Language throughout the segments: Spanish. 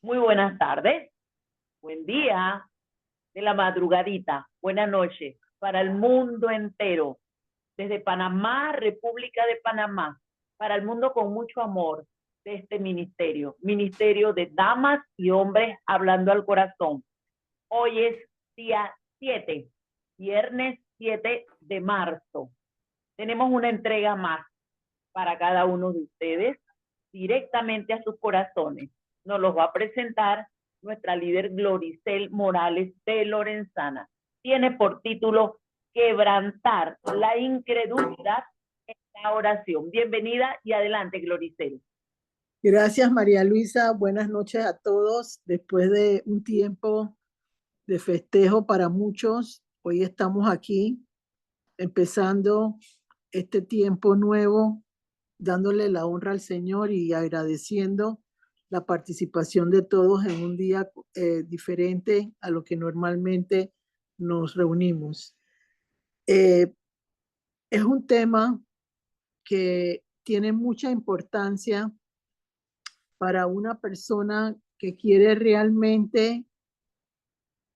Muy buenas tardes, buen día, de la madrugadita, buena noche para el mundo entero, desde Panamá, República de Panamá, para el mundo con mucho amor de este ministerio, ministerio de damas y hombres hablando al corazón. Hoy es día 7, viernes 7 de marzo. Tenemos una entrega más para cada uno de ustedes directamente a sus corazones. Nos los va a presentar nuestra líder Gloricel Morales de Lorenzana. Tiene por título Quebrantar la incredulidad en la oración. Bienvenida y adelante, Gloricel. Gracias, María Luisa. Buenas noches a todos. Después de un tiempo de festejo para muchos, hoy estamos aquí empezando este tiempo nuevo, dándole la honra al Señor y agradeciendo la participación de todos en un día diferente a lo que normalmente nos reunimos. Eh, es un tema que tiene mucha importancia para una persona que quiere realmente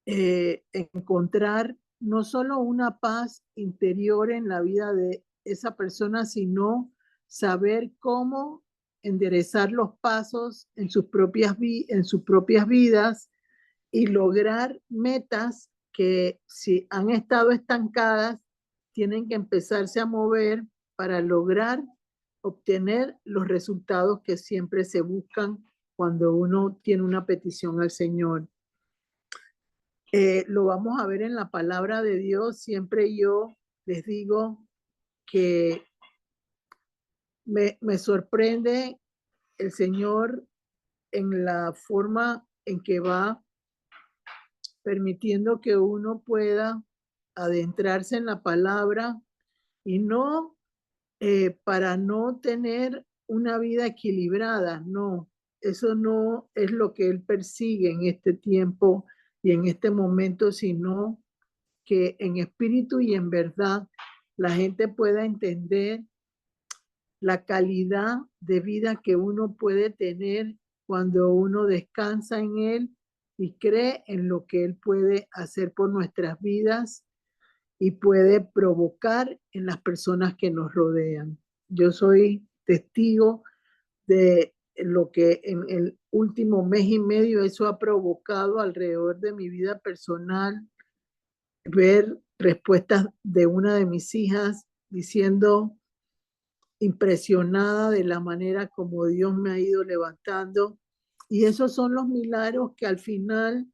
encontrar no solo una paz interior en la vida de esa persona, sino saber cómo enderezar los pasos en en sus propias vidas y lograr metas que si han estado estancadas, tienen que empezarse a mover para lograr obtener los resultados que siempre se buscan cuando uno tiene una petición al Señor. Lo vamos a ver en la palabra de Dios. Siempre yo les digo que me sorprende el Señor en la forma en que va permitiendo que uno pueda adentrarse en la palabra y no para no tener una vida equilibrada, no, eso no es lo que Él persigue en este tiempo y en este momento, sino que en espíritu y en verdad la gente pueda entender la calidad de vida que uno puede tener cuando uno descansa en Él y cree en lo que Él puede hacer por nuestras vidas y puede provocar en las personas que nos rodean. Yo soy testigo de lo que en el último mes y medio eso ha provocado alrededor de mi vida personal, ver respuestas de una de mis hijas diciendo impresionada de la manera como Dios me ha ido levantando. Y esos son los milagros que al final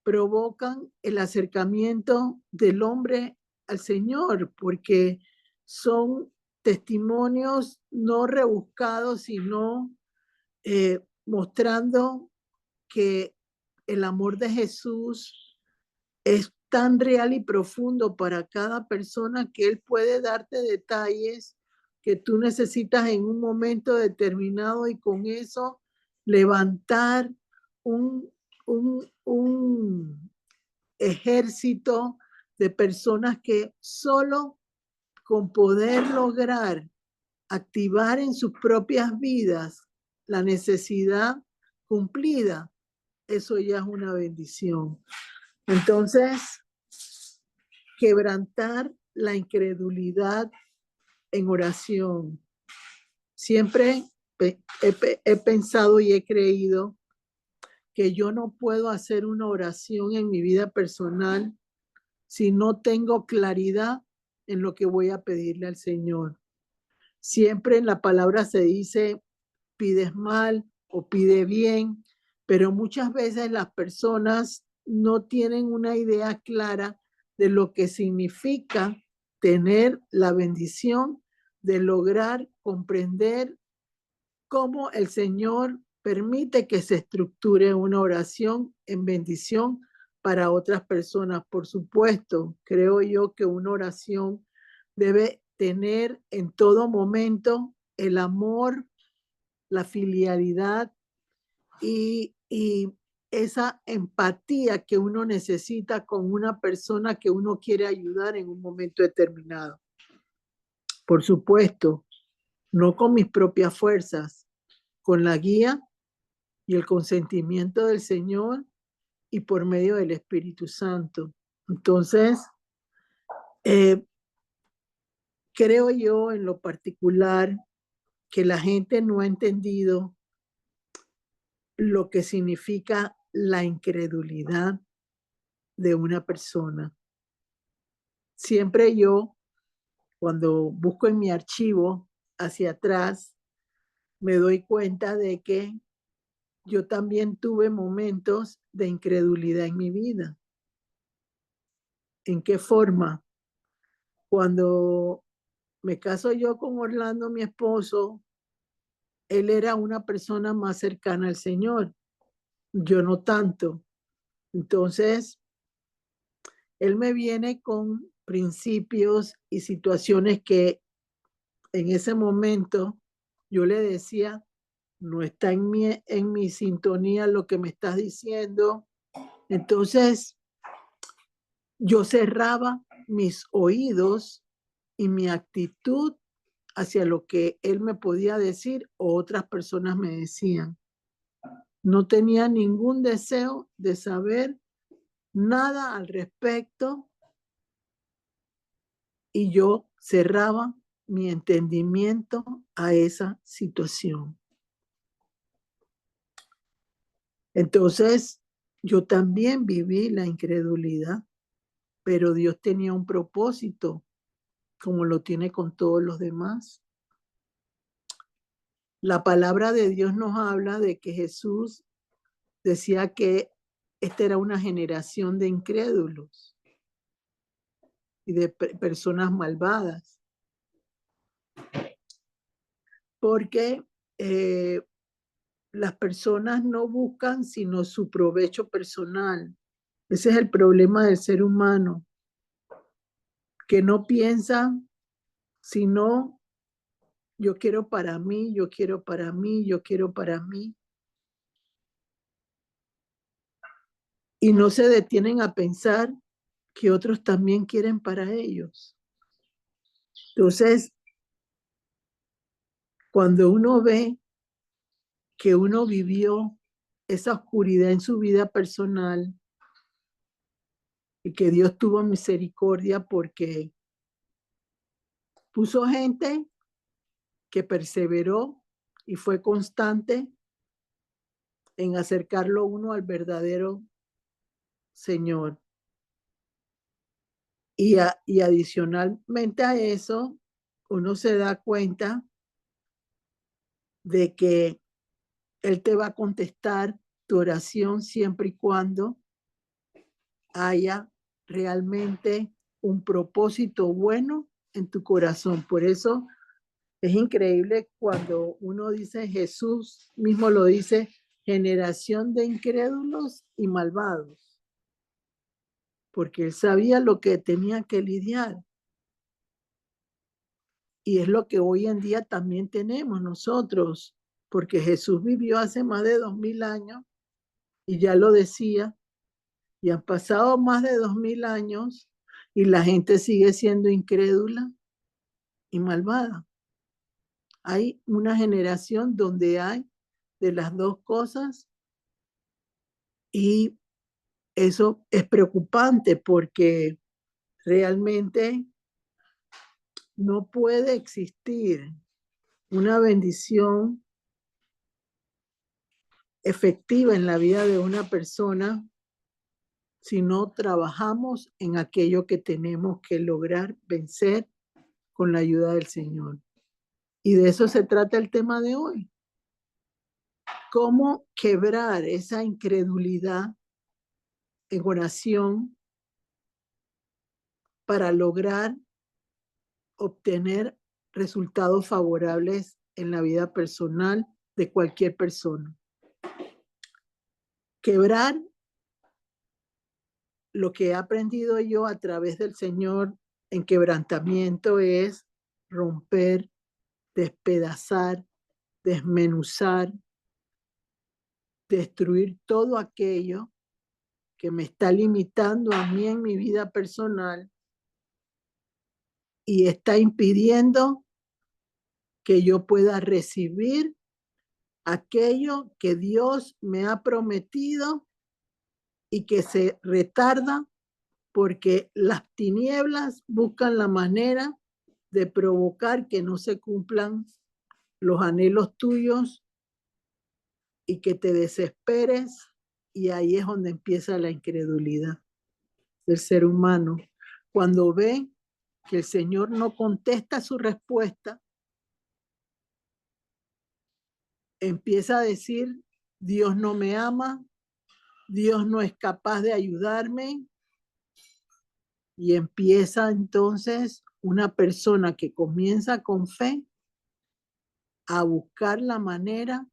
provocan el acercamiento del hombre al Señor, porque son testimonios no rebuscados, sino mostrando que el amor de Jesús es tan real y profundo para cada persona que Él puede darte detalles que tú necesitas en un momento determinado y con eso levantar un, un ejército de personas que solo con poder lograr activar en sus propias vidas la necesidad cumplida, eso ya es una bendición. Entonces, quebrantar la incredulidad en oración. Siempre he pensado y he creído que yo no puedo hacer una oración en mi vida personal si no tengo claridad en lo que voy a pedirle al Señor. Siempre en la palabra se dice, pides mal o pide bien, pero muchas veces las personas no tienen una idea clara de lo que significa tener la bendición de lograr comprender cómo el Señor permite que se estructure una oración en bendición para otras personas. Por supuesto, creo yo que una oración debe tener en todo momento el amor, la filialidad y esa empatía que uno necesita con una persona que uno quiere ayudar en un momento determinado. Por supuesto, no con mis propias fuerzas, con la guía y el consentimiento del Señor y por medio del Espíritu Santo. Entonces, creo yo en lo particular que la gente no ha entendido lo que significa la incredulidad de una persona. Siempre yo, cuando busco en mi archivo hacia atrás, me doy cuenta de que yo también tuve momentos de incredulidad en mi vida. ¿En qué forma? Cuando me caso yo con Orlando, mi esposo, él era una persona más cercana al Señor, yo no tanto. Entonces, él me viene con principios y situaciones que en ese momento yo le decía, no está en mi sintonía lo que me estás diciendo. Entonces, yo cerraba mis oídos y mi actitud hacia lo que él me podía decir o otras personas me decían. No tenía ningún deseo de saber nada al respecto y yo cerraba mi entendimiento a esa situación. Entonces, yo también viví la incredulidad, pero Dios tenía un propósito, como lo tiene con todos los demás. La palabra de Dios nos habla de que Jesús decía que esta era una generación de incrédulos y de personas malvadas, porque las personas no buscan sino su provecho personal. Ese es el problema del ser humano, que no piensa sino yo quiero para mí, yo quiero para mí, yo quiero para mí. Y no se detienen a pensar que otros también quieren para ellos. Entonces, cuando uno ve que uno vivió esa oscuridad en su vida personal y que Dios tuvo misericordia porque puso gente que perseveró y fue constante en acercarlo uno al verdadero Señor. Y adicionalmente a eso, uno se da cuenta de que Él te va a contestar tu oración siempre y cuando haya realmente un propósito bueno en tu corazón. Por eso es increíble cuando uno dice, Jesús mismo lo dice, generación de incrédulos y malvados, porque Él sabía lo que tenía que lidiar. Y es lo que hoy en día también tenemos nosotros, porque Jesús vivió hace más de 2000 años y ya lo decía, y han pasado más de 2000 años y la gente sigue siendo incrédula y malvada. Hay una generación donde hay de las dos cosas y eso es preocupante porque realmente no puede existir una bendición efectiva en la vida de una persona si no trabajamos en aquello que tenemos que lograr vencer con la ayuda del Señor. Y de eso se trata el tema de hoy. Cómo quebrar esa incredulidad en oración para lograr obtener resultados favorables en la vida personal de cualquier persona. Quebrar lo que he aprendido yo a través del Señor en quebrantamiento es romper, despedazar, desmenuzar, destruir todo aquello que me está limitando a mí en mi vida personal y está impidiendo que yo pueda recibir aquello que Dios me ha prometido y que se retarda porque las tinieblas buscan la manera de provocar que no se cumplan los anhelos tuyos y que te desesperes, y ahí es donde empieza la incredulidad del ser humano. Cuando ve que el Señor no contesta su respuesta, empieza a decir, Dios no me ama, Dios no es capaz de ayudarme, y empieza entonces una persona que comienza con fe a buscar la manera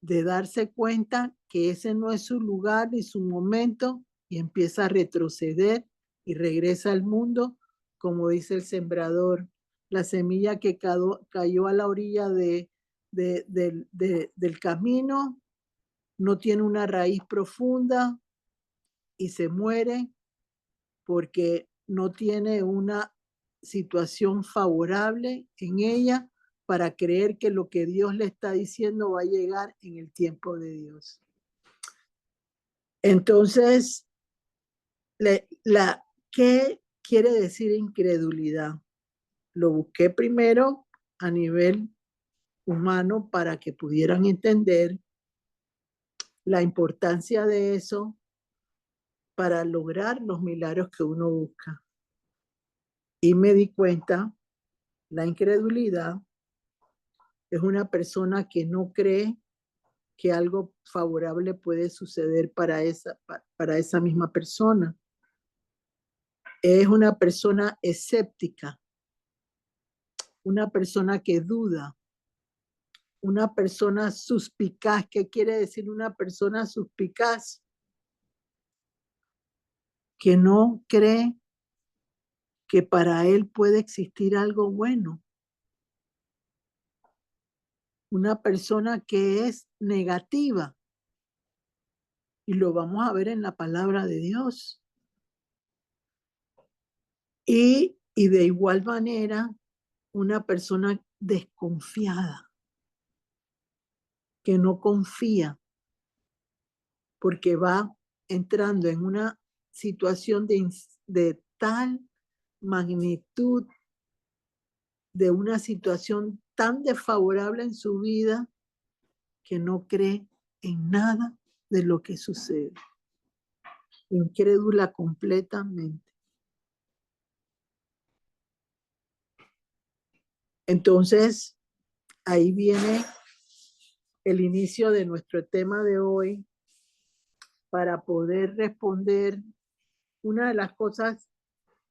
de darse cuenta que ese no es su lugar ni su momento, y empieza a retroceder y regresa al mundo, como dice el sembrador, la semilla que cayó a la orilla del camino, no tiene una raíz profunda y se muere porque no tiene una situación favorable en ella para creer que lo que Dios le está diciendo va a llegar en el tiempo de Dios. Entonces, ¿qué quiere decir incredulidad? Lo busqué primero a nivel humano para que pudieran entender la importancia de eso para lograr los milagros que uno busca. Y me di cuenta, la incredulidad es una persona que no cree que algo favorable puede suceder para esa misma persona. Es una persona escéptica, una persona que duda, una persona suspicaz. ¿Qué quiere decir una persona suspicaz? Que no cree que para él puede existir algo bueno. Una persona que es negativa. Y lo vamos a ver en la palabra de Dios. Y de igual manera, una persona desconfiada, que no confía, porque va entrando en una situación de tal magnitud, de una situación tan desfavorable en su vida, que no cree en nada de lo que sucede. Incrédula completamente. Entonces, ahí viene el inicio de nuestro tema de hoy, para poder responder una de las cosas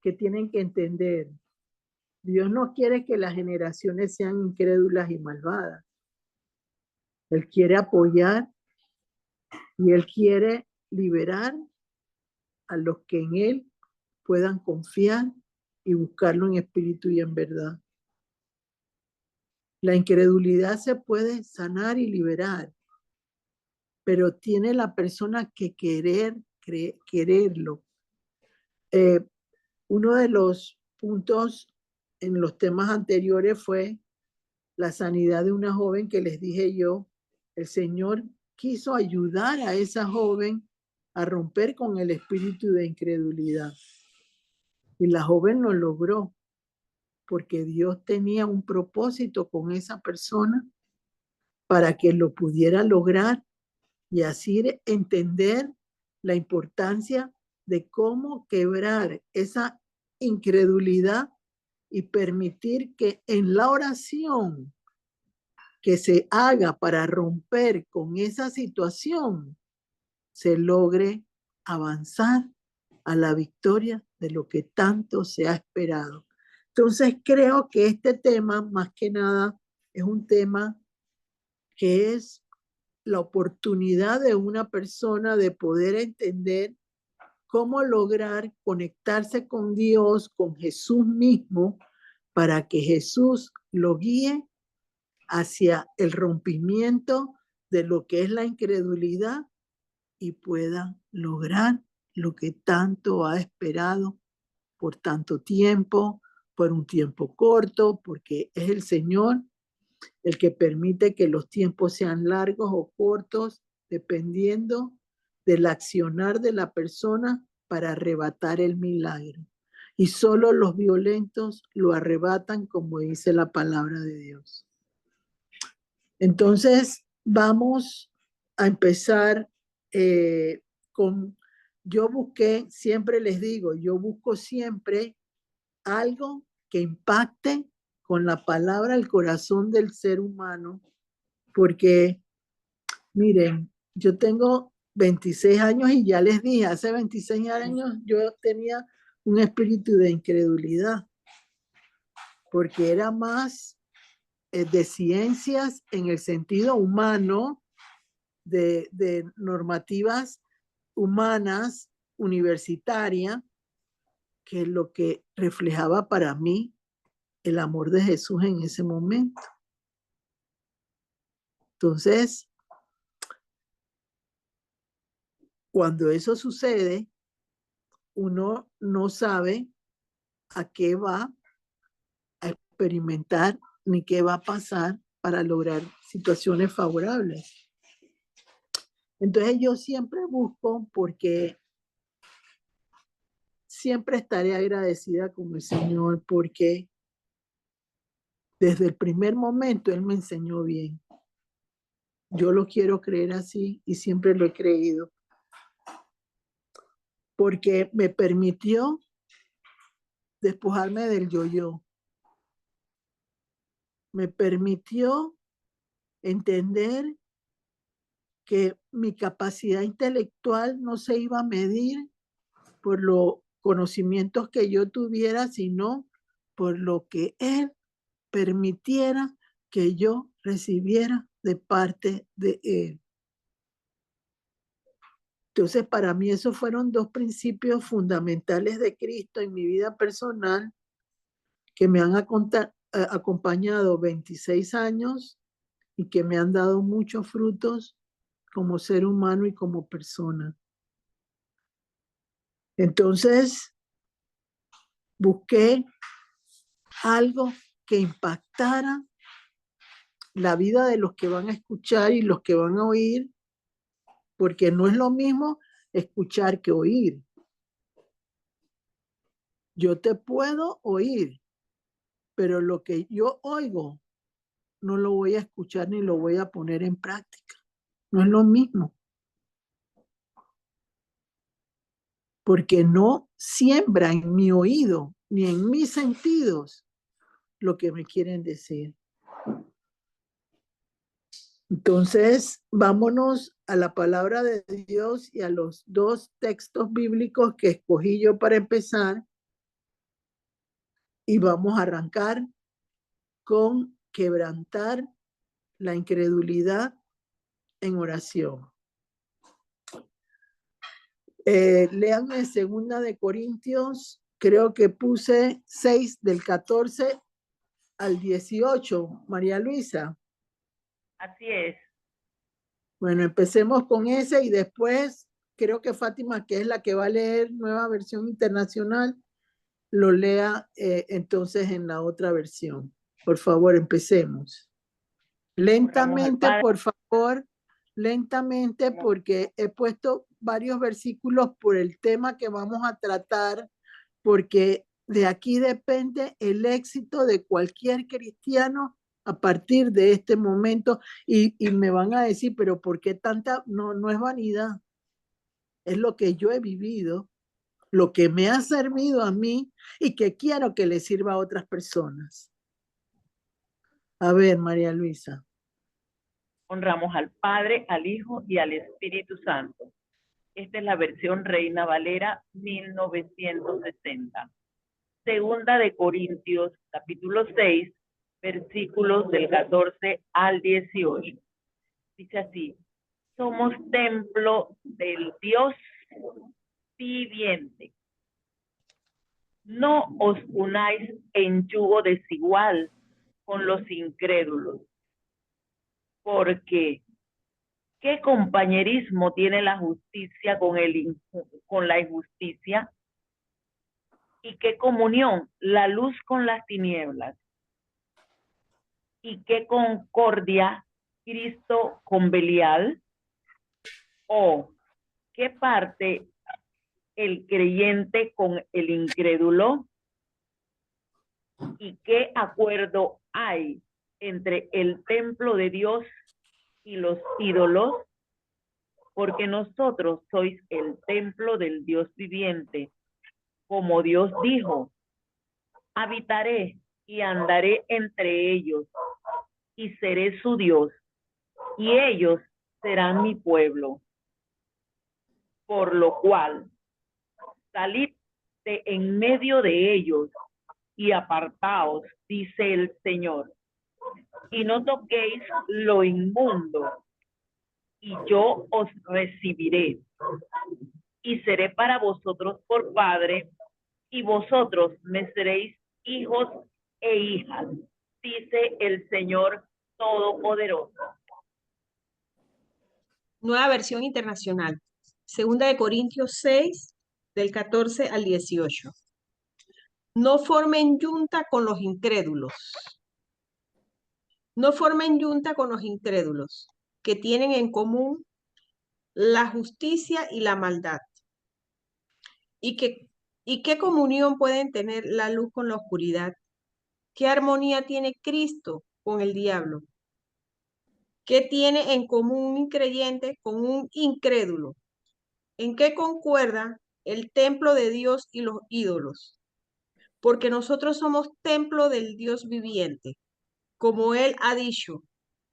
que tienen que entender. Dios no quiere que las generaciones sean incrédulas y malvadas. Él quiere apoyar y Él quiere liberar a los que en Él puedan confiar y buscarlo en espíritu y en verdad. La incredulidad se puede sanar y liberar, pero tiene la persona que quererlo. Uno de los puntos en los temas anteriores fue la sanidad de una joven que les dije yo. El Señor quiso ayudar a esa joven a romper con el espíritu de incredulidad. Y la joven lo logró porque Dios tenía un propósito con esa persona para que lo pudiera lograr, y así entender la importancia de cómo quebrar esa incredulidad y permitir que en la oración que se haga para romper con esa situación se logre avanzar a la victoria de lo que tanto se ha esperado. Entonces creo que este tema, más que nada, es un tema que es la oportunidad de una persona de poder entender cómo lograr conectarse con Dios, con Jesús mismo, para que Jesús lo guíe hacia el rompimiento de lo que es la incredulidad y pueda lograr lo que tanto ha esperado por tanto tiempo, por un tiempo corto, porque es el Señor el que permite que los tiempos sean largos o cortos, dependiendo del accionar de la persona para arrebatar el milagro. Y solo los violentos lo arrebatan, como dice la palabra de Dios. Entonces, vamos a empezar yo busqué, siempre les digo, yo busco siempre algo que impacte con la palabra el corazón del ser humano, porque miren, yo tengo 26 años y ya les dije, hace 26 años yo tenía un espíritu de incredulidad, porque era más de ciencias en el sentido humano, de normativas humanas, universitarias, que lo que reflejaba para mí el amor de Jesús en ese momento. Entonces, cuando eso sucede, uno no sabe a qué va a experimentar ni qué va a pasar para lograr situaciones favorables. Entonces yo siempre busco, porque siempre estaré agradecida con el Señor, porque desde el primer momento Él me enseñó bien. Yo lo quiero creer así y siempre lo he creído, porque me permitió despojarme del yo-yo. Me permitió entender que mi capacidad intelectual no se iba a medir por los conocimientos que yo tuviera, sino por lo que Él permitiera que yo recibiera de parte de Él. Entonces, para mí esos fueron dos principios fundamentales de Cristo en mi vida personal, que me han acompañado 26 años y que me han dado muchos frutos como ser humano y como persona. Entonces, busqué algo que impactara la vida de los que van a escuchar y los que van a oír, porque no es lo mismo escuchar que oír. Yo te puedo oír, pero lo que yo oigo no lo voy a escuchar ni lo voy a poner en práctica. No es lo mismo. Porque no siembra en mi oído ni en mis sentidos lo que me quieren decir. Entonces, vámonos a la palabra de Dios y a los dos textos bíblicos que escogí yo para empezar, y vamos a arrancar con quebrantar la incredulidad en oración. Léanme 2 de Corintios, creo que puse 6 del 14 al 18, María Luisa. Así es. Bueno, empecemos con ese y después creo que Fátima, que es la que va a leer Nueva Versión Internacional, lo lea entonces en la otra versión. Por favor, empecemos. Lentamente, por favor, lentamente, porque he puesto varios versículos por el tema que vamos a tratar, porque de aquí depende el éxito de cualquier cristiano a partir de este momento. Y me van a decir, pero ¿por qué tanta? No es vanidad. Es lo que yo he vivido, lo que me ha servido a mí y que quiero que le sirva a otras personas. A ver, María Luisa. Honramos al Padre, al Hijo y al Espíritu Santo. Esta es la versión Reina Valera 1960. Segunda de Corintios, capítulo 6, versículos del 14 al 18. Dice así: somos templo del Dios viviente. No os unáis en yugo desigual con los incrédulos, porque ¿qué compañerismo tiene la justicia con la injusticia? ¿Y qué comunión la luz con las tinieblas? ¿Y qué concordia Cristo con Belial? ¿O qué parte el creyente con el incrédulo? ¿Y qué acuerdo hay entre el templo de Dios y los ídolos? Porque nosotros sois el templo del Dios viviente, como Dios dijo, habitaré y andaré entre ellos y seré su Dios, y ellos serán mi pueblo. Por lo cual, salid de en medio de ellos y apartaos, dice el Señor, y no toquéis lo inmundo, y yo os recibiré, y seré para vosotros por padre, y vosotros me seréis hijos e hijas, dice el Señor Todopoderoso. Nueva versión internacional. Segunda de Corintios 6, del 14 al 18. No formen yunta con los incrédulos. No formen yunta con los incrédulos, que tienen en común la justicia y la maldad. ¿Y qué comunión pueden tener la luz con la oscuridad? ¿Qué armonía tiene Cristo con el diablo? ¿Qué tiene en común un creyente con un incrédulo? ¿En qué concuerda el templo de Dios y los ídolos? Porque nosotros somos templo del Dios viviente. Como Él ha dicho,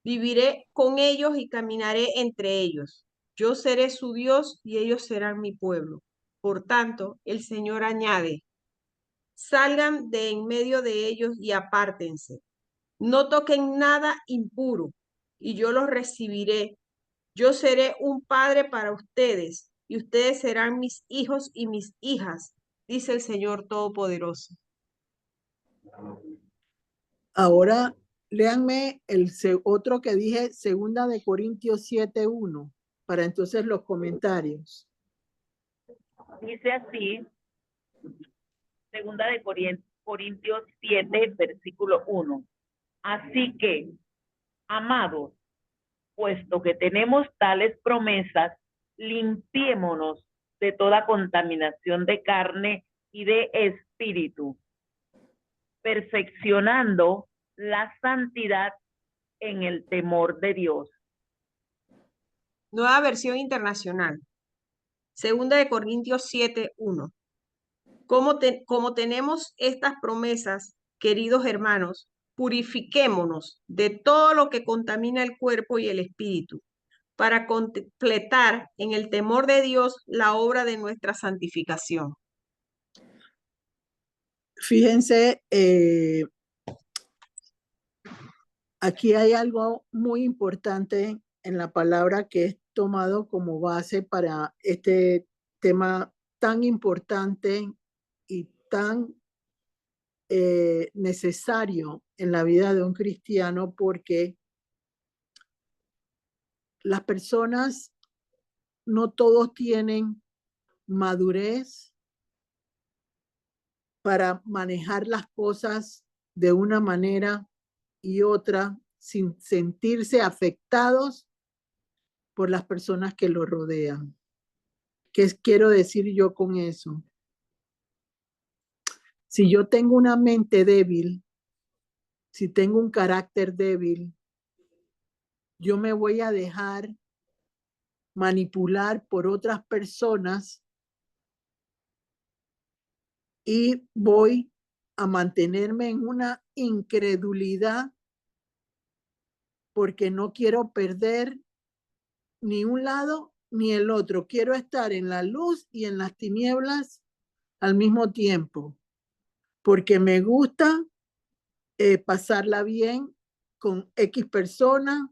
viviré con ellos y caminaré entre ellos. Yo seré su Dios y ellos serán mi pueblo. Por tanto, el Señor añade, salgan de en medio de ellos y apártense. No toquen nada impuro, y yo los recibiré. Yo seré un padre para ustedes, y ustedes serán mis hijos y mis hijas, dice el Señor Todopoderoso. Ahora léanme otro que dije, segunda de Corintios 7:1, para entonces los comentarios. Dice así, segunda de Corintios 7, versículo 1. Así que, amados, puesto que tenemos tales promesas, limpiémonos de toda contaminación de carne y de espíritu, perfeccionando la santidad en el temor de Dios. Nueva versión internacional. Segunda de Corintios 7:1. Como tenemos estas promesas, queridos hermanos, purifiquémonos de todo lo que contamina el cuerpo y el espíritu, para completar en el temor de Dios la obra de nuestra santificación. Fíjense, aquí hay algo muy importante en la palabra que es tomado como base para este tema tan importante y tan necesario en la vida de un cristiano, porque las personas no todos tienen madurez para manejar las cosas de una manera y otra sin sentirse afectados por las personas que lo rodean. ¿Qué quiero decir yo con eso? Si yo tengo una mente débil, si tengo un carácter débil, yo me voy a dejar manipular por otras personas y voy a mantenerme en una incredulidad porque no quiero perder ni un lado ni el otro. Quiero estar en la luz y en las tinieblas al mismo tiempo, porque me gusta pasarla bien con X persona,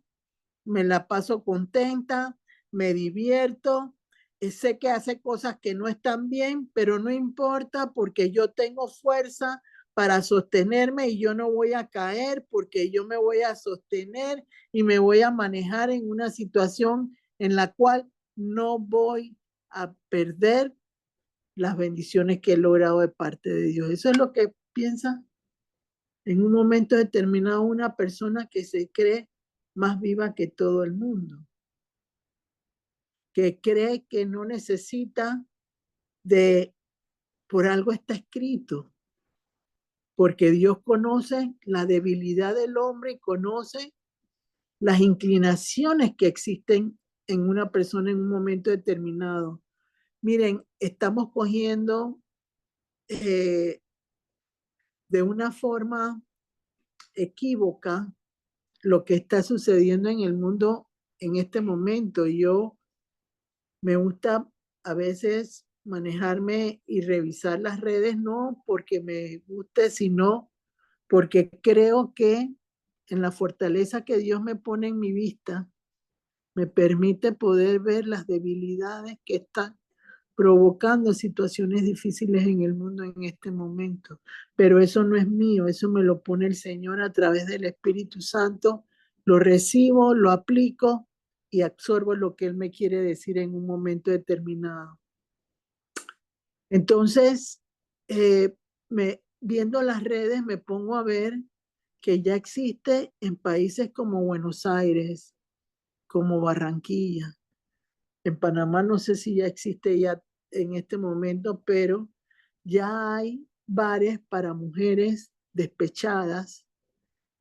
me la paso contenta, me divierto, sé que hace cosas que no están bien, pero no importa porque yo tengo fuerza para sostenerme y yo no voy a caer porque yo me voy a sostener y me voy a manejar en una situación en la cual no voy a perder las bendiciones que he logrado de parte de Dios. ¿Eso es lo que piensa? En un momento determinado, una persona que se cree más viva que todo el mundo, que cree que no necesita por algo está escrito, porque Dios conoce la debilidad del hombre y conoce las inclinaciones que existen en una persona en un momento determinado. Miren, estamos cogiendo de una forma equívoca lo que está sucediendo en el mundo en este momento. Yo me gusta a veces manejarme y revisar las redes, no porque me guste, sino porque creo que en la fortaleza que Dios me pone en mi vista, me permite poder ver las debilidades que están provocando situaciones difíciles en el mundo en este momento. Pero eso no es mío, eso me lo pone el Señor a través del Espíritu Santo. Lo recibo, lo aplico y absorbo lo que Él me quiere decir en un momento determinado. Entonces, viendo las redes, me pongo a ver que ya existe en países como Buenos Aires, como Barranquilla. En Panamá no sé si ya existe ya en este momento, pero ya hay bares para mujeres despechadas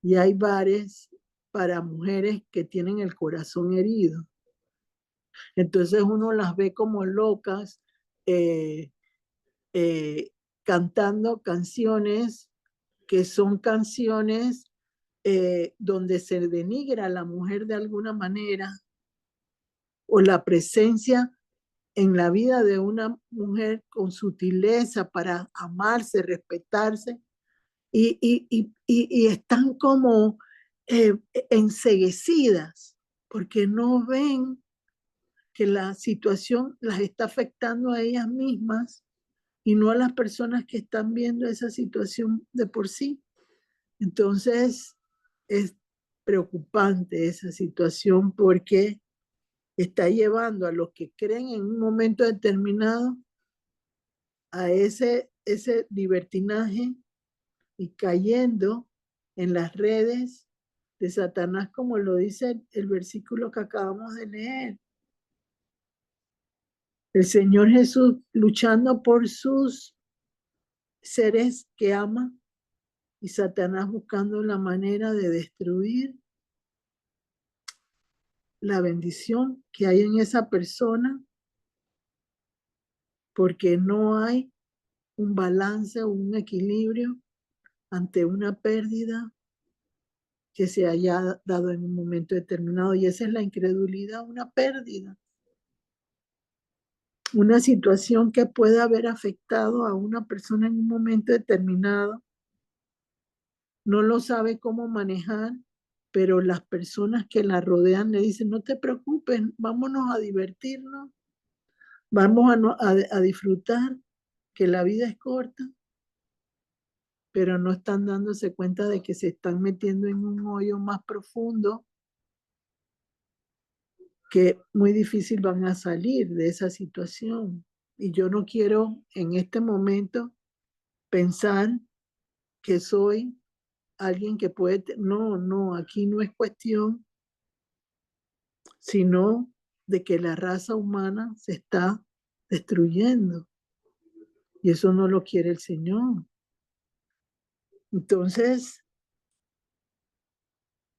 y hay bares para mujeres que tienen el corazón herido. Entonces uno las ve como locas eh, cantando canciones que son canciones donde se denigra a la mujer de alguna manera o la presencia en la vida de una mujer con sutileza para amarse, respetarse, y están como enceguecidas porque no ven que la situación las está afectando a ellas mismas y no a las personas que están viendo esa situación de por sí. Entonces, es preocupante esa situación porque está llevando a los que creen en un momento determinado a ese libertinaje y cayendo en las redes de Satanás, como lo dice el versículo que acabamos de leer. El Señor Jesús luchando por sus seres que ama y Satanás buscando la manera de destruir la bendición que hay en esa persona porque no hay un balance o un equilibrio ante una pérdida que se haya dado en un momento determinado. Y esa es la incredulidad, una pérdida. Una situación que puede haber afectado a una persona en un momento determinado. No lo sabe cómo manejar, pero las personas que la rodean le dicen, no te preocupes, vámonos a divertirnos, vamos a disfrutar, que la vida es corta, pero no están dándose cuenta de que se están metiendo en un hoyo más profundo que muy difícil van a salir de esa situación. Y yo no quiero en este momento pensar que soy alguien que puede, no, aquí no es cuestión, sino de que la raza humana se está destruyendo. Y eso no lo quiere el Señor. Entonces,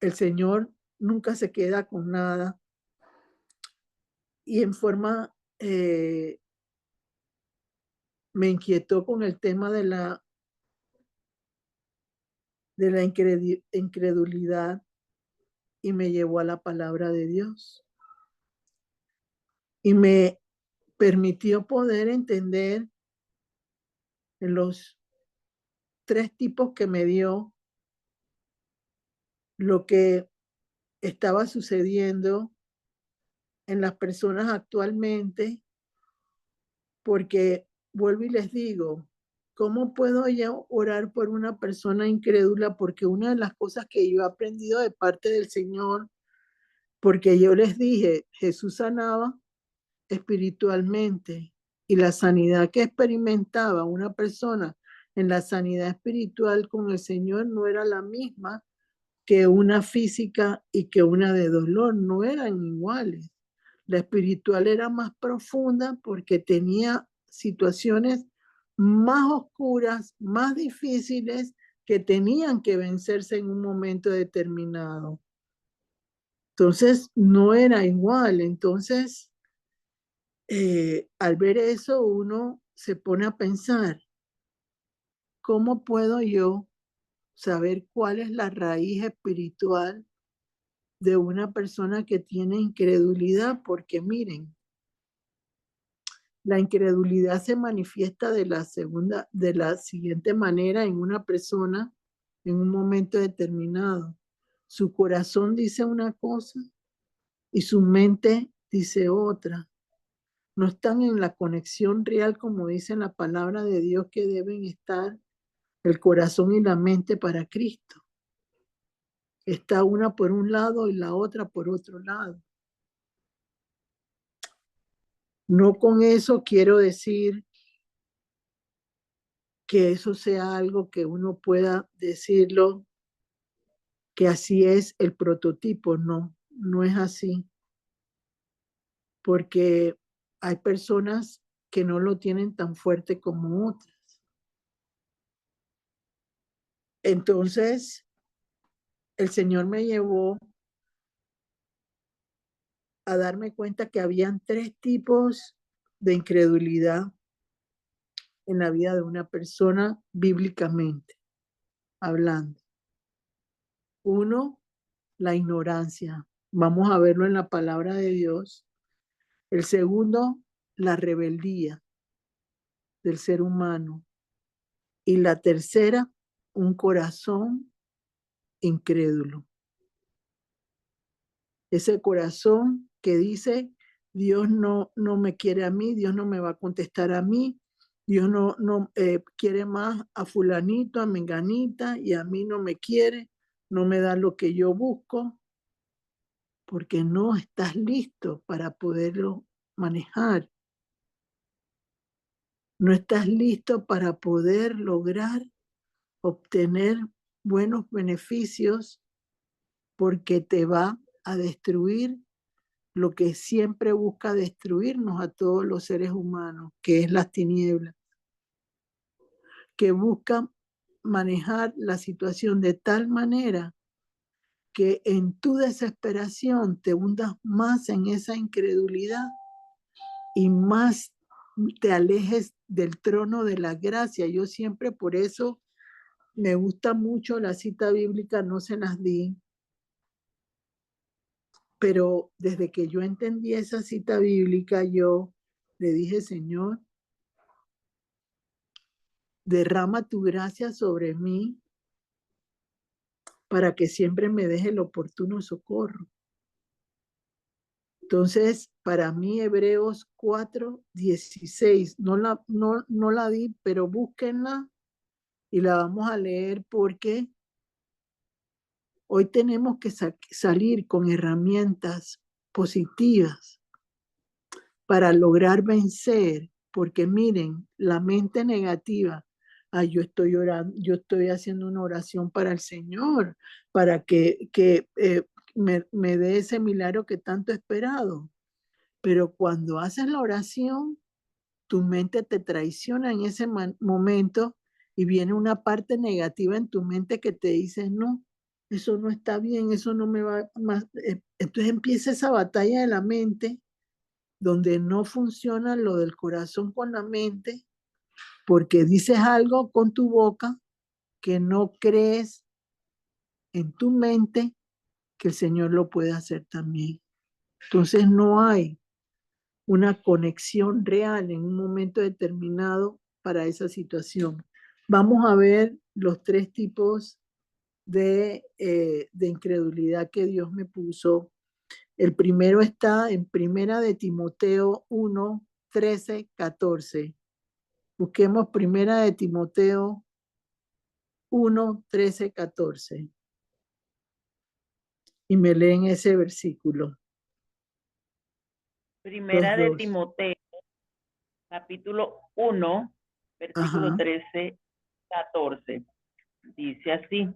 el Señor nunca se queda con nada. Y en forma, me inquietó con el tema de la incredulidad y me llevó a la palabra de Dios. Y me permitió poder entender en los 3 tipos que me dio lo que estaba sucediendo en las personas actualmente, porque vuelvo y les digo, ¿cómo puedo yo orar por una persona incrédula? Porque una de las cosas que yo he aprendido de parte del Señor, porque yo les dije, Jesús sanaba espiritualmente y la sanidad que experimentaba una persona en la sanidad espiritual con el Señor no era la misma que una física y que una de dolor, no eran iguales. La espiritual era más profunda porque tenía situaciones más oscuras, más difíciles que tenían que vencerse en un momento determinado. Entonces, no era igual. Entonces, al ver eso, uno se pone a pensar, ¿cómo puedo yo saber cuál es la raíz espiritual de una persona que tiene incredulidad? Porque miren, la incredulidad se manifiesta de la siguiente manera en una persona en un momento determinado. Su corazón dice una cosa y su mente dice otra. No están en la conexión real, como dice la palabra de Dios, que deben estar el corazón y la mente para Cristo. Está una por un lado y la otra por otro lado. No con eso quiero decir que eso sea algo que uno pueda decirlo, que así es el prototipo. No, no es así. Porque hay personas que no lo tienen tan fuerte como otras. Entonces, el Señor me llevó a darme cuenta que habían 3 tipos de incredulidad en la vida de una persona bíblicamente hablando. Uno, la ignorancia. Vamos a verlo en la palabra de Dios. El segundo, la rebeldía del ser humano. Y la tercera, un corazón incrédulo. Ese corazón que dice, Dios no me quiere a mí, Dios no me va a contestar a mí, Dios no quiere más a fulanito, a menganita, y a mí no me quiere, no me da lo que yo busco, porque no estás listo para poderlo manejar. No estás listo para poder lograr obtener buenos beneficios, porque te va a destruir lo que siempre busca destruirnos a todos los seres humanos, que es las tinieblas, que buscan manejar la situación de tal manera que en tu desesperación te hundas más en esa incredulidad y más te alejes del trono de la gracia. Yo siempre por eso me gusta mucho la cita bíblica, no se las di, pero desde que yo entendí esa cita bíblica, yo le dije, Señor, derrama tu gracia sobre mí para que siempre me deje el oportuno socorro. Entonces, para mí, Hebreos 4:16, no la di, pero búsquenla y la vamos a leer, porque hoy tenemos que salir con herramientas positivas para lograr vencer, porque miren, la mente negativa, yo estoy orando, yo estoy haciendo una oración para el Señor, para que me dé ese milagro que tanto he esperado. Pero cuando haces la oración, tu mente te traiciona en ese momento y viene una parte negativa en tu mente que te dice, no, eso no está bien, eso no me va más. Entonces empieza esa batalla de la mente donde no funciona lo del corazón con la mente, porque dices algo con tu boca que no crees en tu mente que el Señor lo puede hacer también. Entonces no hay una conexión real en un momento determinado para esa situación. Vamos a ver los 3 tipos de incredulidad que Dios me puso. El primero está en Primera de Timoteo 1, 13, 14. Busquemos Primera de Timoteo 1, 13, 14. Y me leen ese versículo. Primera de 2. Timoteo, capítulo 1, versículo Ajá. 13 14. Dice así.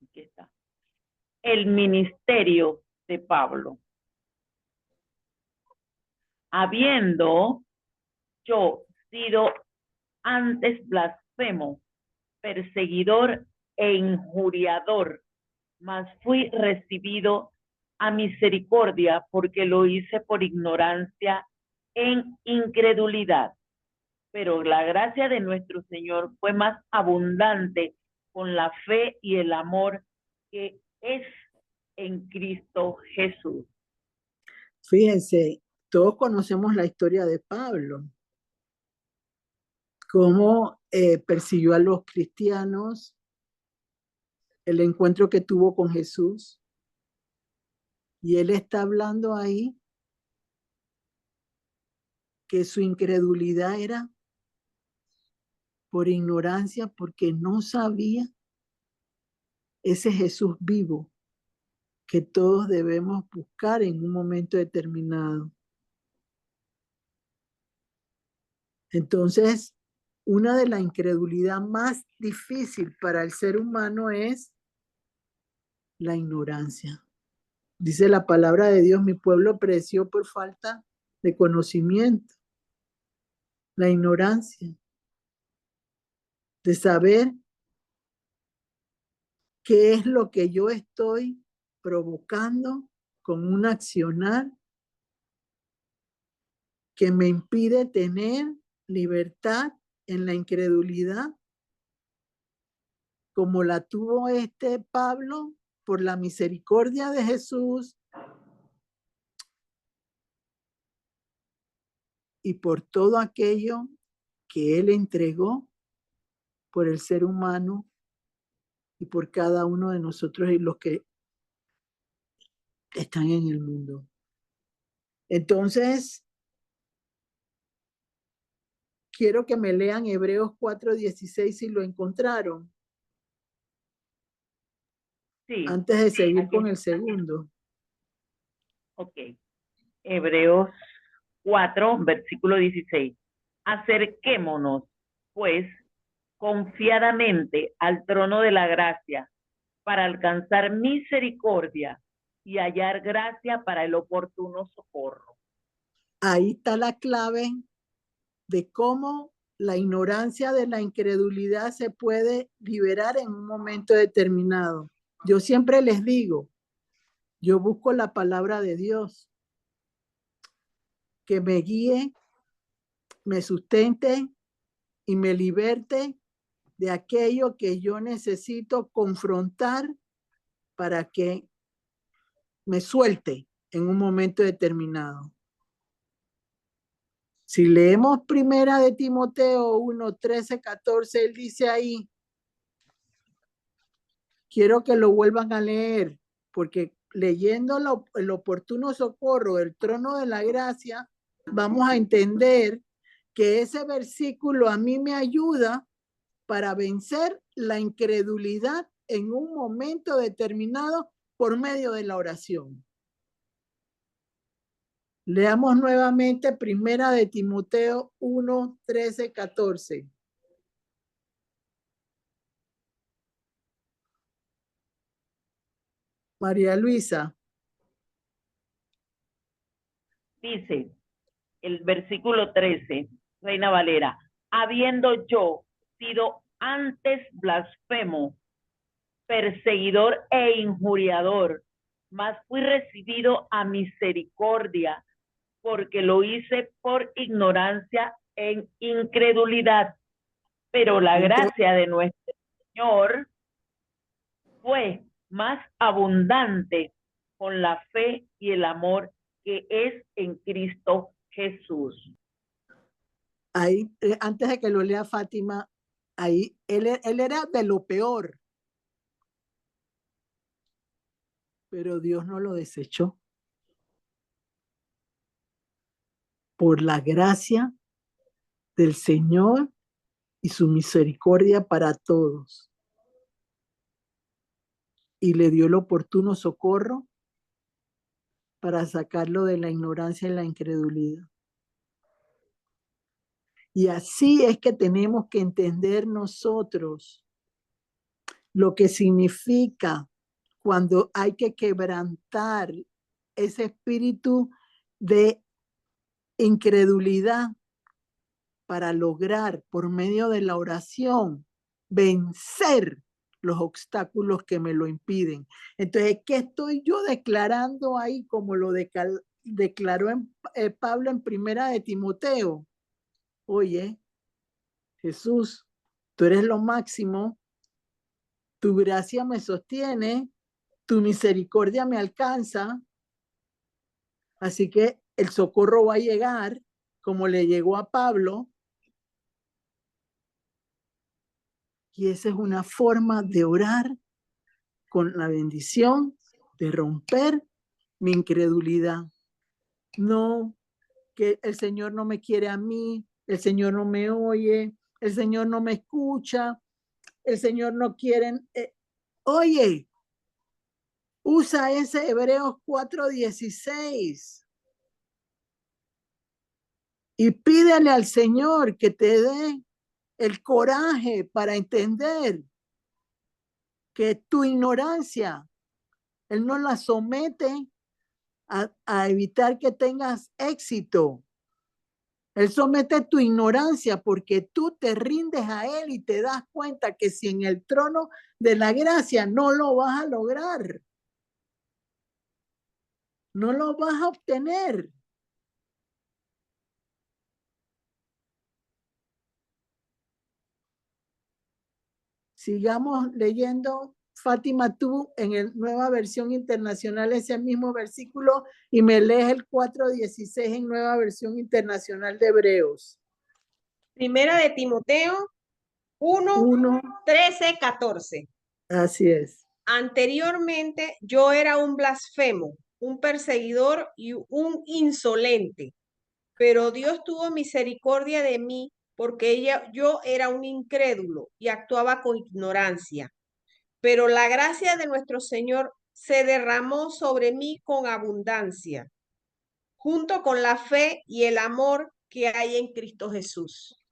Aquí está. El ministerio de Pablo. Habiendo yo sido antes blasfemo, perseguidor e injuriador, mas fui recibido a misericordia porque lo hice por ignorancia en incredulidad. Pero la gracia de nuestro Señor fue más abundante con la fe y el amor que es en Cristo Jesús. Fíjense, todos conocemos la historia de Pablo, cómo persiguió a los cristianos, el encuentro que tuvo con Jesús. Y él está hablando ahí que su incredulidad era por ignorancia, porque no sabía ese Jesús vivo que todos debemos buscar en un momento determinado. Entonces, una de las incredulidades más difícil para el ser humano es la ignorancia. Dice la palabra de Dios, mi pueblo pereció por falta de conocimiento. La ignorancia de saber qué es lo que yo estoy provocando con un accionar que me impide tener libertad en la incredulidad, como la tuvo este Pablo por la misericordia de Jesús y por todo aquello que él entregó por el ser humano y por cada uno de nosotros y los que están en el mundo. Entonces, quiero que me lean Hebreos 4:16 si lo encontraron. Sí. Antes de seguir Aquí con el segundo. Ok. Hebreos 4, versículo 16. Acerquémonos, pues, confiadamente al trono de la gracia para alcanzar misericordia y hallar gracia para el oportuno socorro. Ahí está la clave de cómo la ignorancia de la incredulidad se puede liberar en un momento determinado. Yo siempre les digo, yo busco la palabra de Dios que me guíe, me sustente y me liberte de aquello que yo necesito confrontar para que me suelte en un momento determinado. Si leemos primera de Timoteo 1, 13, 14, él dice ahí, quiero que lo vuelvan a leer, porque leyendo el oportuno socorro del trono de la gracia, vamos a entender que ese versículo a mí me ayuda para vencer la incredulidad en un momento determinado por medio de la oración. Leamos nuevamente primera de Timoteo 1, 13, 14. María Luisa. Dice el versículo 13, Reina Valera, habiendo yo sido antes blasfemo, perseguidor e injuriador, mas fui recibido a misericordia, porque lo hice por ignorancia en incredulidad. Pero la gracia de nuestro Señor fue más abundante con la fe y el amor que es en Cristo Jesús. Ahí, antes de que lo lea Fátima, ahí él era de lo peor, pero Dios no lo desechó. Por la gracia del Señor y su misericordia para todos. Y le dio el oportuno socorro para sacarlo de la ignorancia y la incredulidad. Y así es que tenemos que entender nosotros lo que significa cuando hay que quebrantar ese espíritu de incredulidad para lograr por medio de la oración vencer los obstáculos que me lo impiden. Entonces, ¿qué estoy yo declarando ahí como lo declaró Pablo en Primera de Timoteo? Oye, Jesús, tú eres lo máximo, tu gracia me sostiene, tu misericordia me alcanza, así que el socorro va a llegar como le llegó a Pablo. Y esa es una forma de orar con la bendición de romper mi incredulidad. No, que el Señor no me quiere a mí, el Señor no me oye, el Señor no me escucha, el Señor no quiere. Oye, usa ese Hebreos 4:16 y pídele al Señor que te dé el coraje para entender que tu ignorancia, Él no la somete a evitar que tengas éxito. Él somete tu ignorancia porque tú te rindes a Él y te das cuenta que si en el trono de la gracia no lo vas a lograr, no lo vas a obtener. Sigamos leyendo, Fátima, tú en la Nueva Versión Internacional ese mismo versículo y me lees el 4:16 en Nueva Versión Internacional de Hebreos. Primera de Timoteo 1, 13, 14. Así es. Anteriormente yo era un blasfemo, un perseguidor y un insolente, pero Dios tuvo misericordia de mí porque yo era un incrédulo y actuaba con ignorancia. Pero la gracia de nuestro Señor se derramó sobre mí con abundancia, junto con la fe y el amor que hay en Cristo Jesús.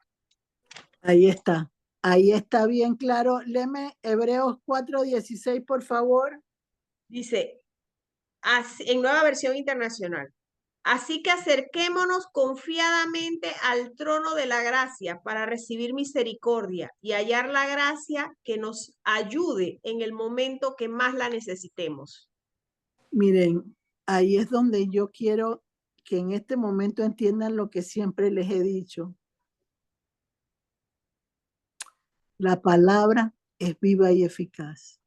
Ahí está bien claro. Léeme Hebreos 4:16, por favor. Dice, así, en Nueva Versión Internacional, así que acerquémonos confiadamente al trono de la gracia para recibir misericordia y hallar la gracia que nos ayude en el momento que más la necesitemos. Miren, ahí es donde yo quiero que en este momento entiendan lo que siempre les he dicho. La palabra es viva y eficaz.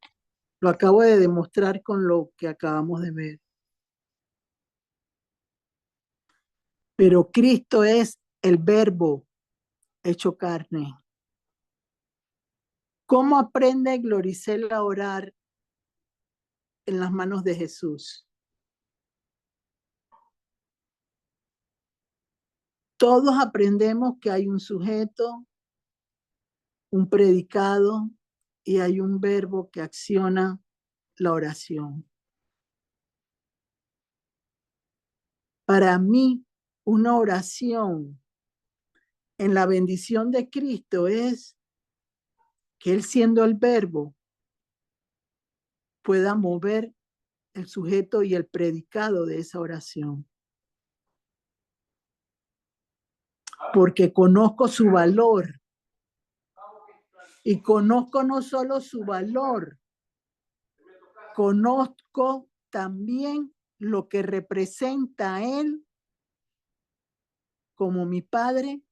Lo acabo de demostrar con lo que acabamos de ver. Pero Cristo es el verbo hecho carne. ¿Cómo aprende Gloricela a orar en las manos de Jesús? Todos aprendemos que hay un sujeto, un predicado y hay un verbo que acciona la oración. Para mí, una oración en la bendición de Cristo es que Él, siendo el verbo, pueda mover el sujeto y el predicado de esa oración. Porque conozco su valor. Y conozco no solo su valor, conozco también lo que representa Él como mi Padre,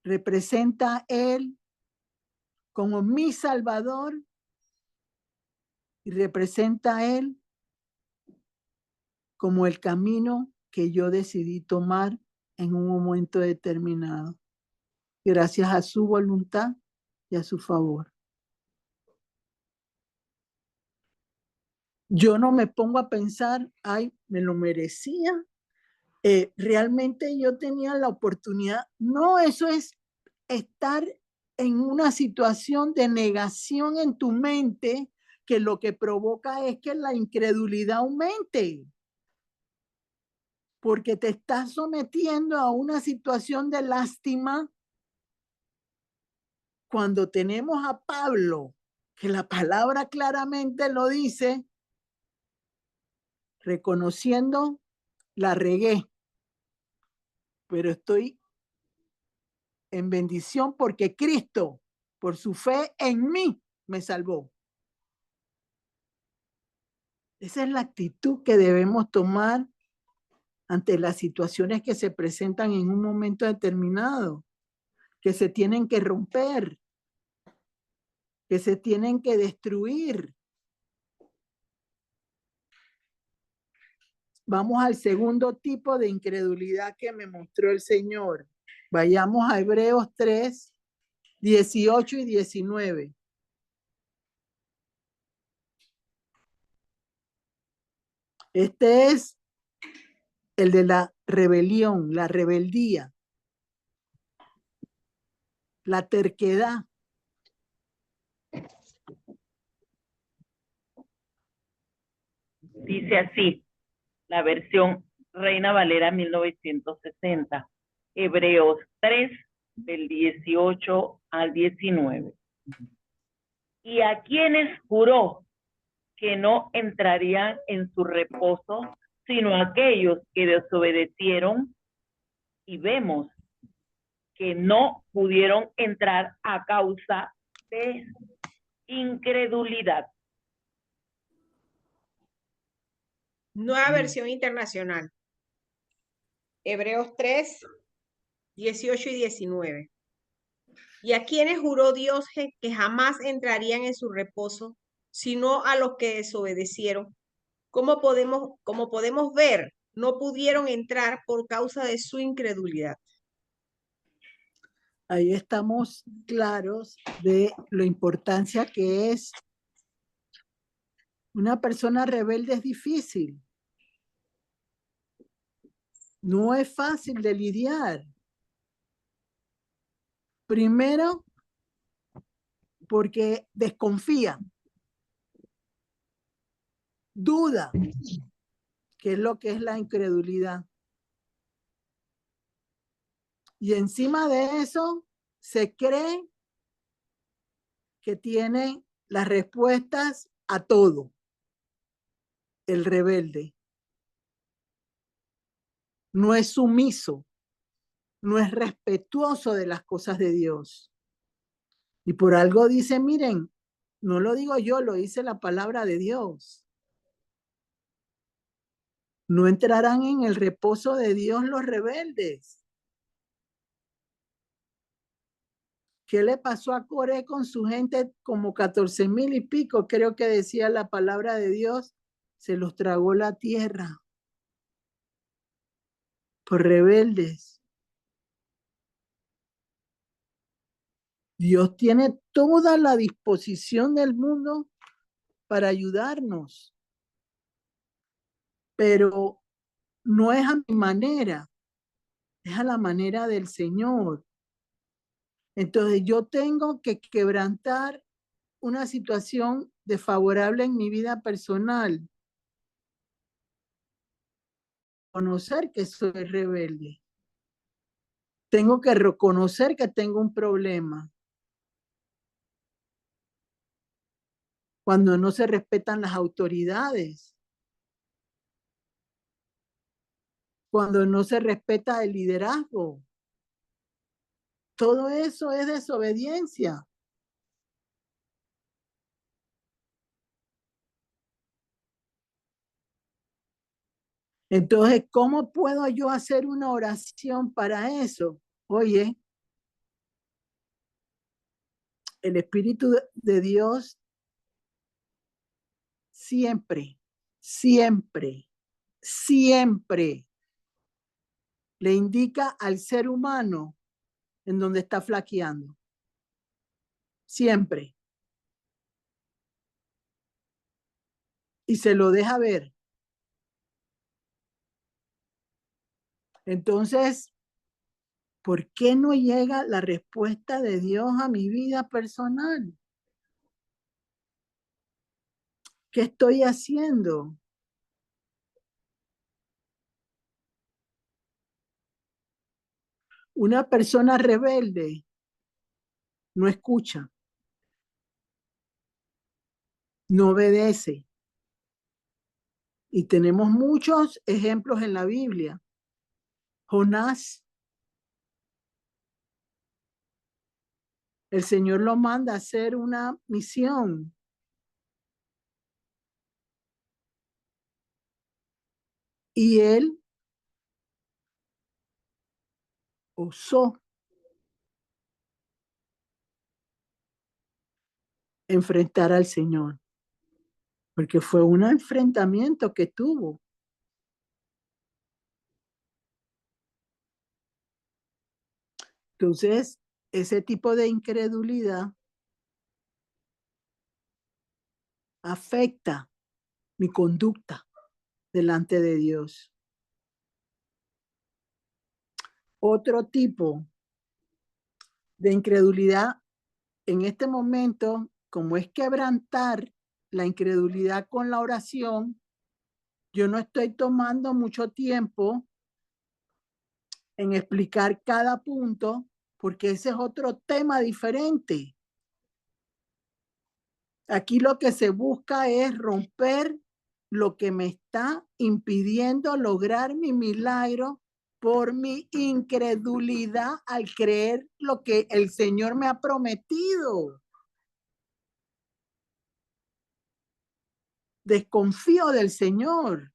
representa Él como mi Salvador y representa Él como el camino que yo decidí tomar en un momento determinado, gracias a su voluntad y a su favor. Yo no me pongo a pensar, ay, me lo merecía, realmente yo tenía la oportunidad. No, eso es estar en una situación de negación en tu mente que lo que provoca es que la incredulidad aumente. porque te estás sometiendo a una situación de lástima cuando tenemos a Pablo, que la palabra claramente lo dice, reconociendo, la regué, pero estoy en bendición porque Cristo, por su fe en mí, me salvó. Esa es la actitud que debemos tomar ante las situaciones que se presentan en un momento determinado, que se tienen que romper, que se tienen que destruir. Vamos al segundo tipo de incredulidad que me mostró el Señor. Vayamos a Hebreos 3, 18 y 19. Este es el de la rebelión, la rebeldía, la terquedad. Dice así, la versión Reina Valera 1960, Hebreos 3, del 18 al 19. Y a quienes juró que no entrarían en su reposo, sino aquellos que desobedecieron, y vemos que no pudieron entrar a causa de incredulidad. Nueva versión internacional. Hebreos 3, 18 y 19. Y a quienes juró Dios que jamás entrarían en su reposo, sino a los que desobedecieron. Como podemos ver, no pudieron entrar por causa de su incredulidad. Ahí estamos claros de la importancia que es. Una persona rebelde es difícil. No es fácil de lidiar. Primero, porque desconfía, duda, que es lo que es la incredulidad. Y encima de eso, se cree que tiene las respuestas a todo. El rebelde no es sumiso, no es respetuoso de las cosas de Dios. Y por algo dice, miren, no lo digo yo, lo dice la palabra de Dios. No entrarán en el reposo de Dios los rebeldes. ¿Qué le pasó a Coré con su gente? Como 14,000 y pico, creo que decía la palabra de Dios, se los tragó la tierra por rebeldes. Dios tiene toda la disposición del mundo para ayudarnos, pero no es a mi manera, es a la manera del Señor. Entonces yo tengo que quebrantar una situación desfavorable en mi vida personal. Conocer que soy rebelde. Tengo que reconocer que tengo un problema. Cuando no se respetan las autoridades. Cuando no se respeta el liderazgo. Todo eso es desobediencia. Entonces, ¿cómo puedo yo hacer una oración para eso? Oye, el Espíritu de Dios siempre, siempre, siempre le indica al ser humano en donde está flaqueando. Siempre. Y se lo deja ver. Entonces, ¿por qué no llega la respuesta de Dios a mi vida personal? ¿Qué estoy haciendo? Una persona rebelde no escucha, no obedece. Y tenemos muchos ejemplos en la Biblia. Jonás, el Señor lo manda a hacer una misión. Y él osó enfrentar al Señor, porque fue un enfrentamiento que tuvo. Entonces, ese tipo de incredulidad afecta mi conducta delante de Dios. Otro tipo de incredulidad en este momento, como es quebrantar la incredulidad con la oración, yo no estoy tomando mucho tiempo en explicar cada punto, porque ese es otro tema diferente. Aquí lo que se busca es romper lo que me está impidiendo lograr mi milagro por mi incredulidad al creer lo que el Señor me ha prometido. Desconfío del Señor.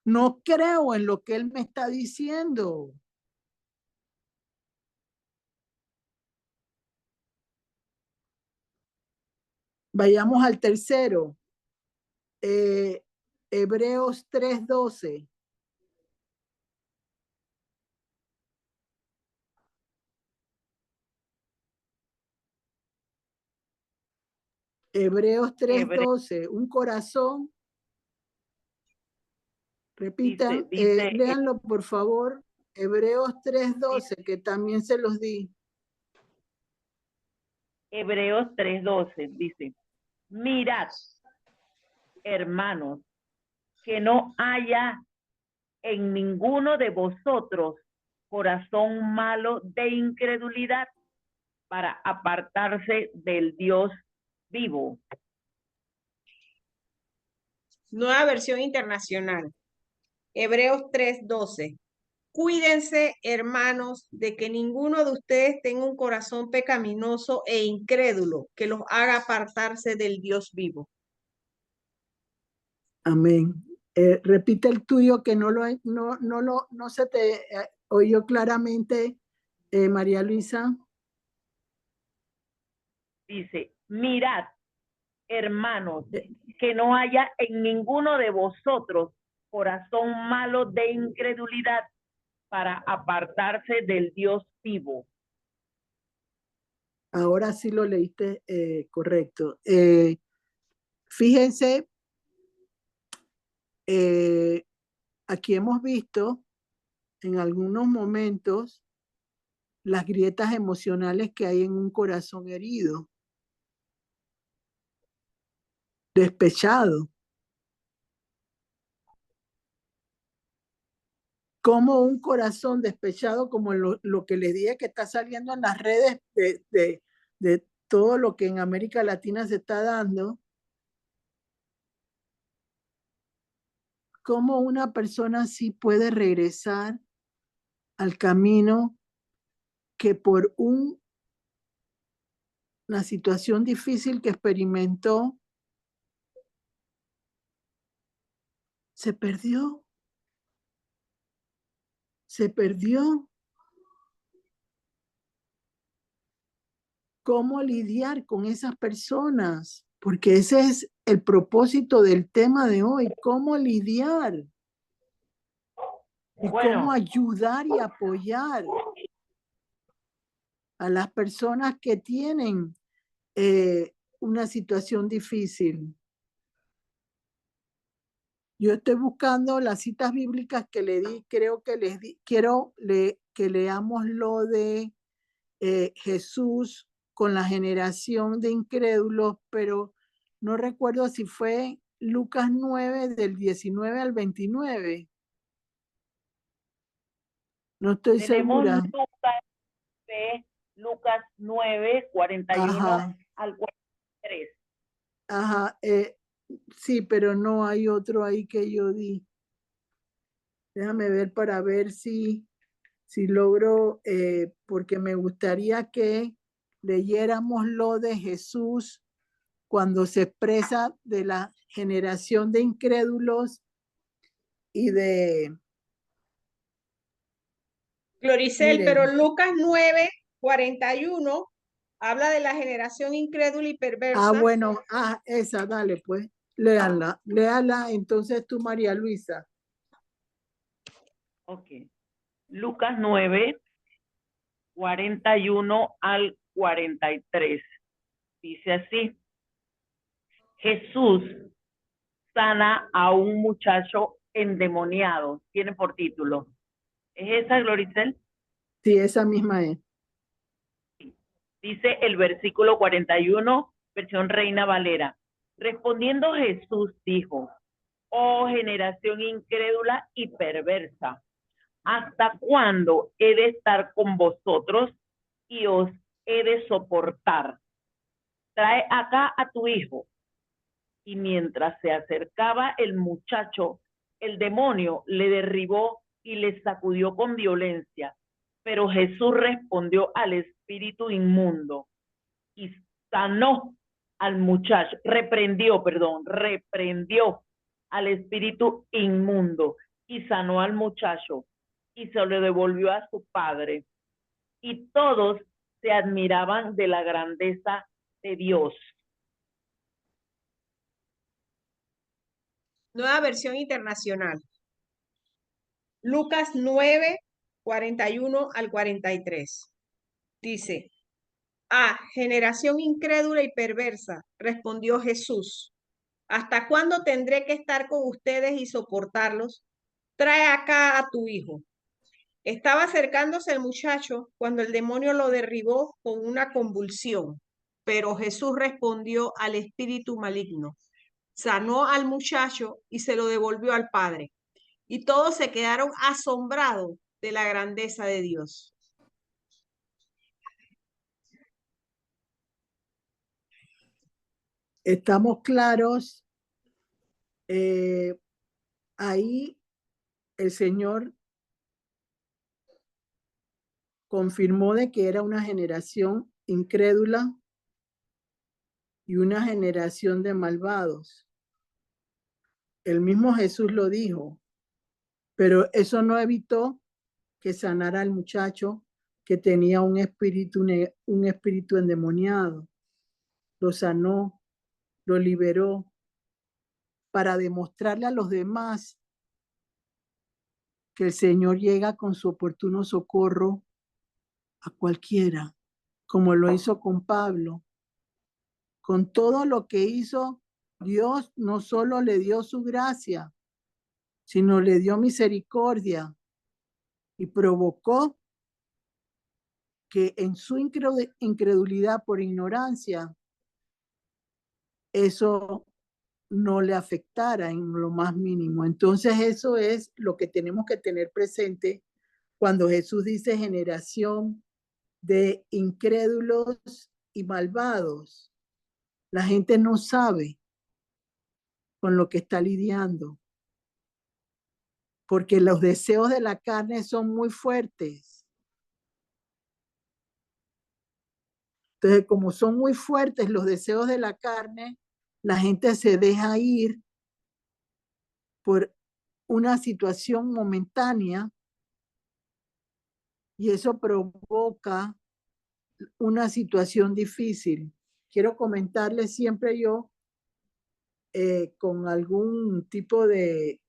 No creo en lo que Él me está diciendo. Vayamos al tercero. Hebreos 3:12. Hebreos 3:12. Un corazón. Repitan, dice léanlo por favor. Hebreos 3:12, que también se los di. Hebreos 3:12, dice, mirad, hermanos, que no haya en ninguno de vosotros corazón malo de incredulidad para apartarse del Dios vivo. Nueva versión internacional. Hebreos 3:12. Cuídense, hermanos, de que ninguno de ustedes tenga un corazón pecaminoso e incrédulo que los haga apartarse del Dios vivo. Amén. Repite el tuyo que no se te oyó claramente, María Luisa. Dice, mirad, hermanos, Eh, que no haya en ninguno de vosotros corazón malo de incredulidad para apartarse del Dios vivo. Ahora sí lo leíste correcto. Fíjense, aquí hemos visto en algunos momentos las grietas emocionales que hay en un corazón herido, despechado. Como un corazón despechado, como lo que les dije que está saliendo en las redes de todo lo que en América Latina se está dando, cómo una persona así puede regresar al camino que por una situación difícil que experimentó, se perdió. Se perdió. ¿Cómo lidiar con esas personas? Porque ese es el propósito del tema de hoy, cómo lidiar y cómo ayudar y apoyar a las personas que tienen una situación difícil. Yo estoy buscando las citas bíblicas que le di, creo que quiero que leamos lo de Jesús con la generación de incrédulos, pero no recuerdo si fue Lucas 9 del 19 al 29. No estoy Tenemos segura. Lucas 9, 41 Ajá, al 43. ajá. Sí, pero no hay otro ahí que yo di. Déjame ver para ver si logro, porque me gustaría que leyéramos lo de Jesús cuando se expresa de la generación de incrédulos y de, Gloricel, pero miren, Lucas 9:41 habla de la generación incrédula y perversa. bueno, esa, dale, pues, léala entonces tú, María Luisa. Ok. Lucas 9, 41 al 43. Dice así: Jesús sana a un muchacho endemoniado. Tiene por título. ¿Es esa, Gloricel? Sí, esa misma es. Dice el versículo 41, versión Reina Valera. Respondiendo Jesús dijo: oh generación incrédula y perversa, ¿hasta cuándo he de estar con vosotros y os he de soportar? Trae acá a tu hijo. Y mientras se acercaba el muchacho, el demonio le derribó y le sacudió con violencia. Pero Jesús respondió al espíritu inmundo y sanó al muchacho, reprendió al espíritu inmundo y sanó al muchacho y se lo devolvió a su padre. Y todos se admiraban de la grandeza de Dios. Nueva versión internacional. Lucas 9:41 al 43. Dice: generación incrédula y perversa, respondió Jesús. ¿Hasta cuándo tendré que estar con ustedes y soportarlos? Trae acá a tu hijo. Estaba acercándose el muchacho cuando el demonio lo derribó con una convulsión, pero Jesús respondió al espíritu maligno, sanó al muchacho y se lo devolvió al padre. Y todos se quedaron asombrados de la grandeza de Dios. Estamos claros. Ahí el Señor confirmó de que era una generación incrédula y una generación de malvados. El mismo Jesús lo dijo, pero eso no evitó que sanara al muchacho que tenía un espíritu endemoniado. Lo sanó, lo liberó para demostrarle a los demás que el Señor llega con su oportuno socorro a cualquiera, como lo hizo con Pablo. Con todo lo que hizo, Dios no solo le dio su gracia, sino le dio misericordia y provocó que en su incredulidad por ignorancia, eso no le afectara en lo más mínimo. Entonces eso es lo que tenemos que tener presente cuando Jesús dice generación de incrédulos y malvados. La gente no sabe con lo que está lidiando, porque los deseos de la carne son muy fuertes. Entonces, como son muy fuertes los deseos de la carne, la gente se deja ir por una situación momentánea y eso provoca una situación difícil. Quiero comentarles siempre yo con algún tipo de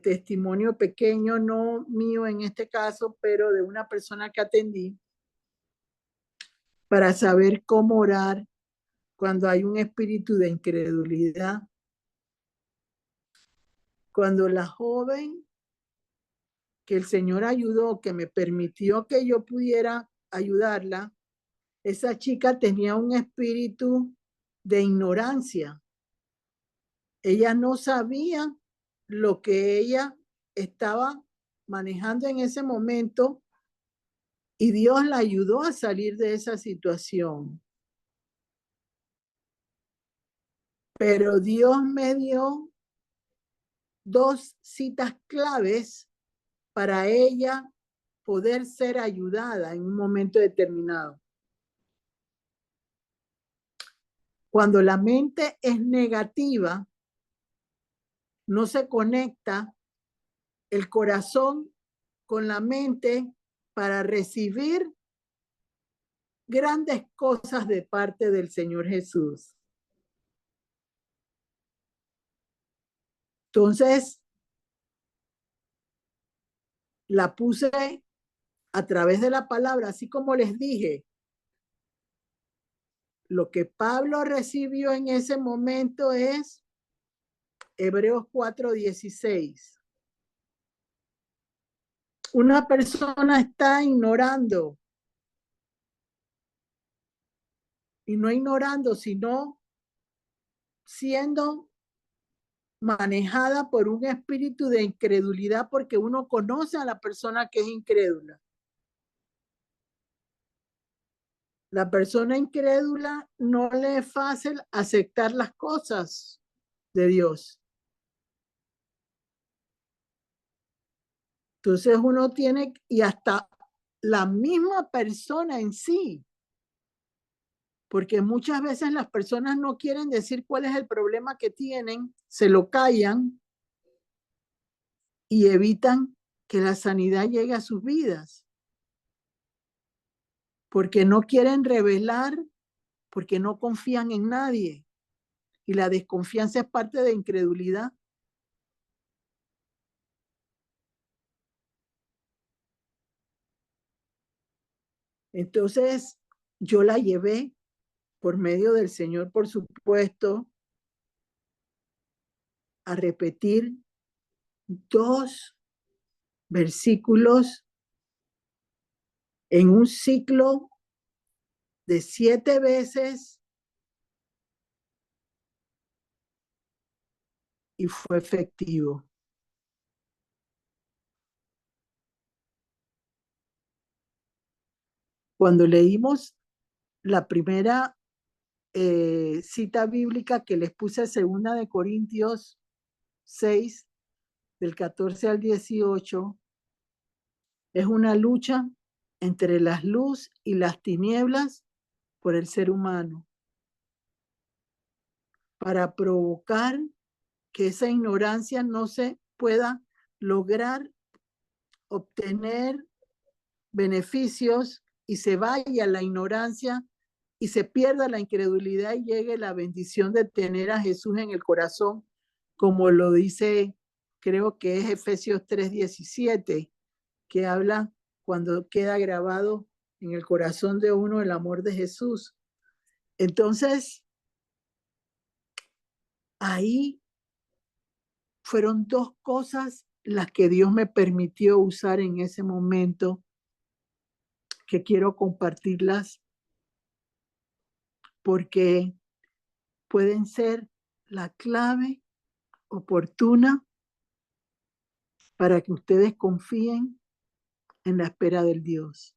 testimonio pequeño, no mío en este caso, pero de una persona que atendí, para saber cómo orar cuando hay un espíritu de incredulidad. Cuando la joven que el Señor ayudó, que me permitió que yo pudiera ayudarla, esa chica tenía un espíritu de ignorancia. Ella no sabía lo que ella estaba manejando en ese momento Y Dios la ayudó a salir de esa situación. Pero Dios me dio 2 citas claves para ella poder ser ayudada en un momento determinado. Cuando la mente es negativa, no se conecta el corazón con la mente para recibir grandes cosas de parte del Señor Jesús. Entonces, la puse a través de la palabra, así como les dije, lo que Pablo recibió en ese momento es Hebreos 4:16. Una persona está ignorando, y no ignorando, sino siendo manejada por un espíritu de incredulidad, porque uno conoce a la persona que es incrédula. La persona incrédula no le es fácil aceptar las cosas de Dios. Entonces uno tiene, y hasta la misma persona en sí, porque muchas veces las personas no quieren decir cuál es el problema que tienen, se lo callan y evitan que la sanidad llegue a sus vidas, porque no quieren revelar, porque no confían en nadie, y la desconfianza es parte de incredulidad. Entonces yo la llevé por medio del Señor, por supuesto, a repetir 2 versículos en un ciclo de 7 veces, y fue efectivo. Cuando leímos la primera cita bíblica que les puse, 2 Corintios 6, del 14 al 18, es una lucha entre las luz y las tinieblas por el ser humano, para provocar que esa ignorancia no se pueda lograr obtener beneficios y se vaya la ignorancia y se pierda la incredulidad y llegue la bendición de tener a Jesús en el corazón, como lo dice, creo que es Efesios 3:17, que habla cuando queda grabado en el corazón de uno el amor de Jesús. Entonces, ahí fueron 2 cosas las que Dios me permitió usar en ese momento, que quiero compartirlas porque pueden ser la clave oportuna para que ustedes confíen en la espera del Dios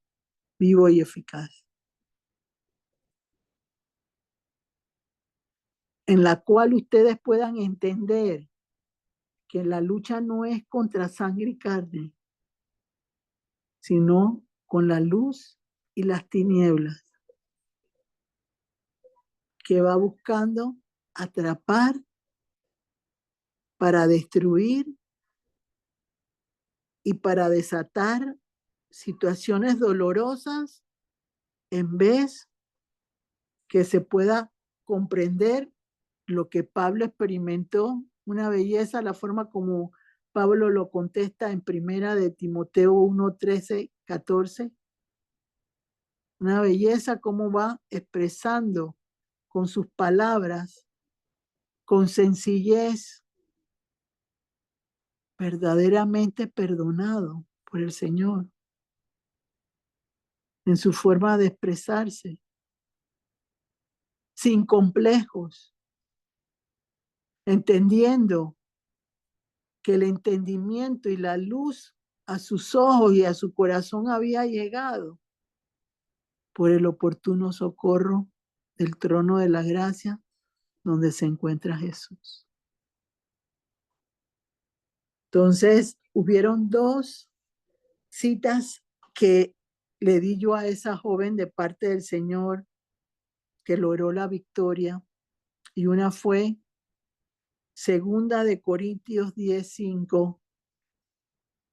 vivo y eficaz, en la cual ustedes puedan entender que la lucha no es contra sangre y carne, sino con la luz y las tinieblas, que va buscando atrapar para destruir y para desatar situaciones dolorosas, en vez que se pueda comprender lo que Pablo experimentó, una belleza, la forma como Pablo lo contesta en 1 Timoteo 1:13-14, una belleza cómo va expresando con sus palabras, con sencillez, verdaderamente perdonado por el Señor en su forma de expresarse, sin complejos, entendiendo que el entendimiento y la luz a sus ojos y a su corazón había llegado, por el oportuno socorro del trono de la gracia donde se encuentra Jesús. Entonces, hubieron dos citas que le di yo a esa joven de parte del Señor que logró la victoria, y una fue Segunda de Corintios 10:5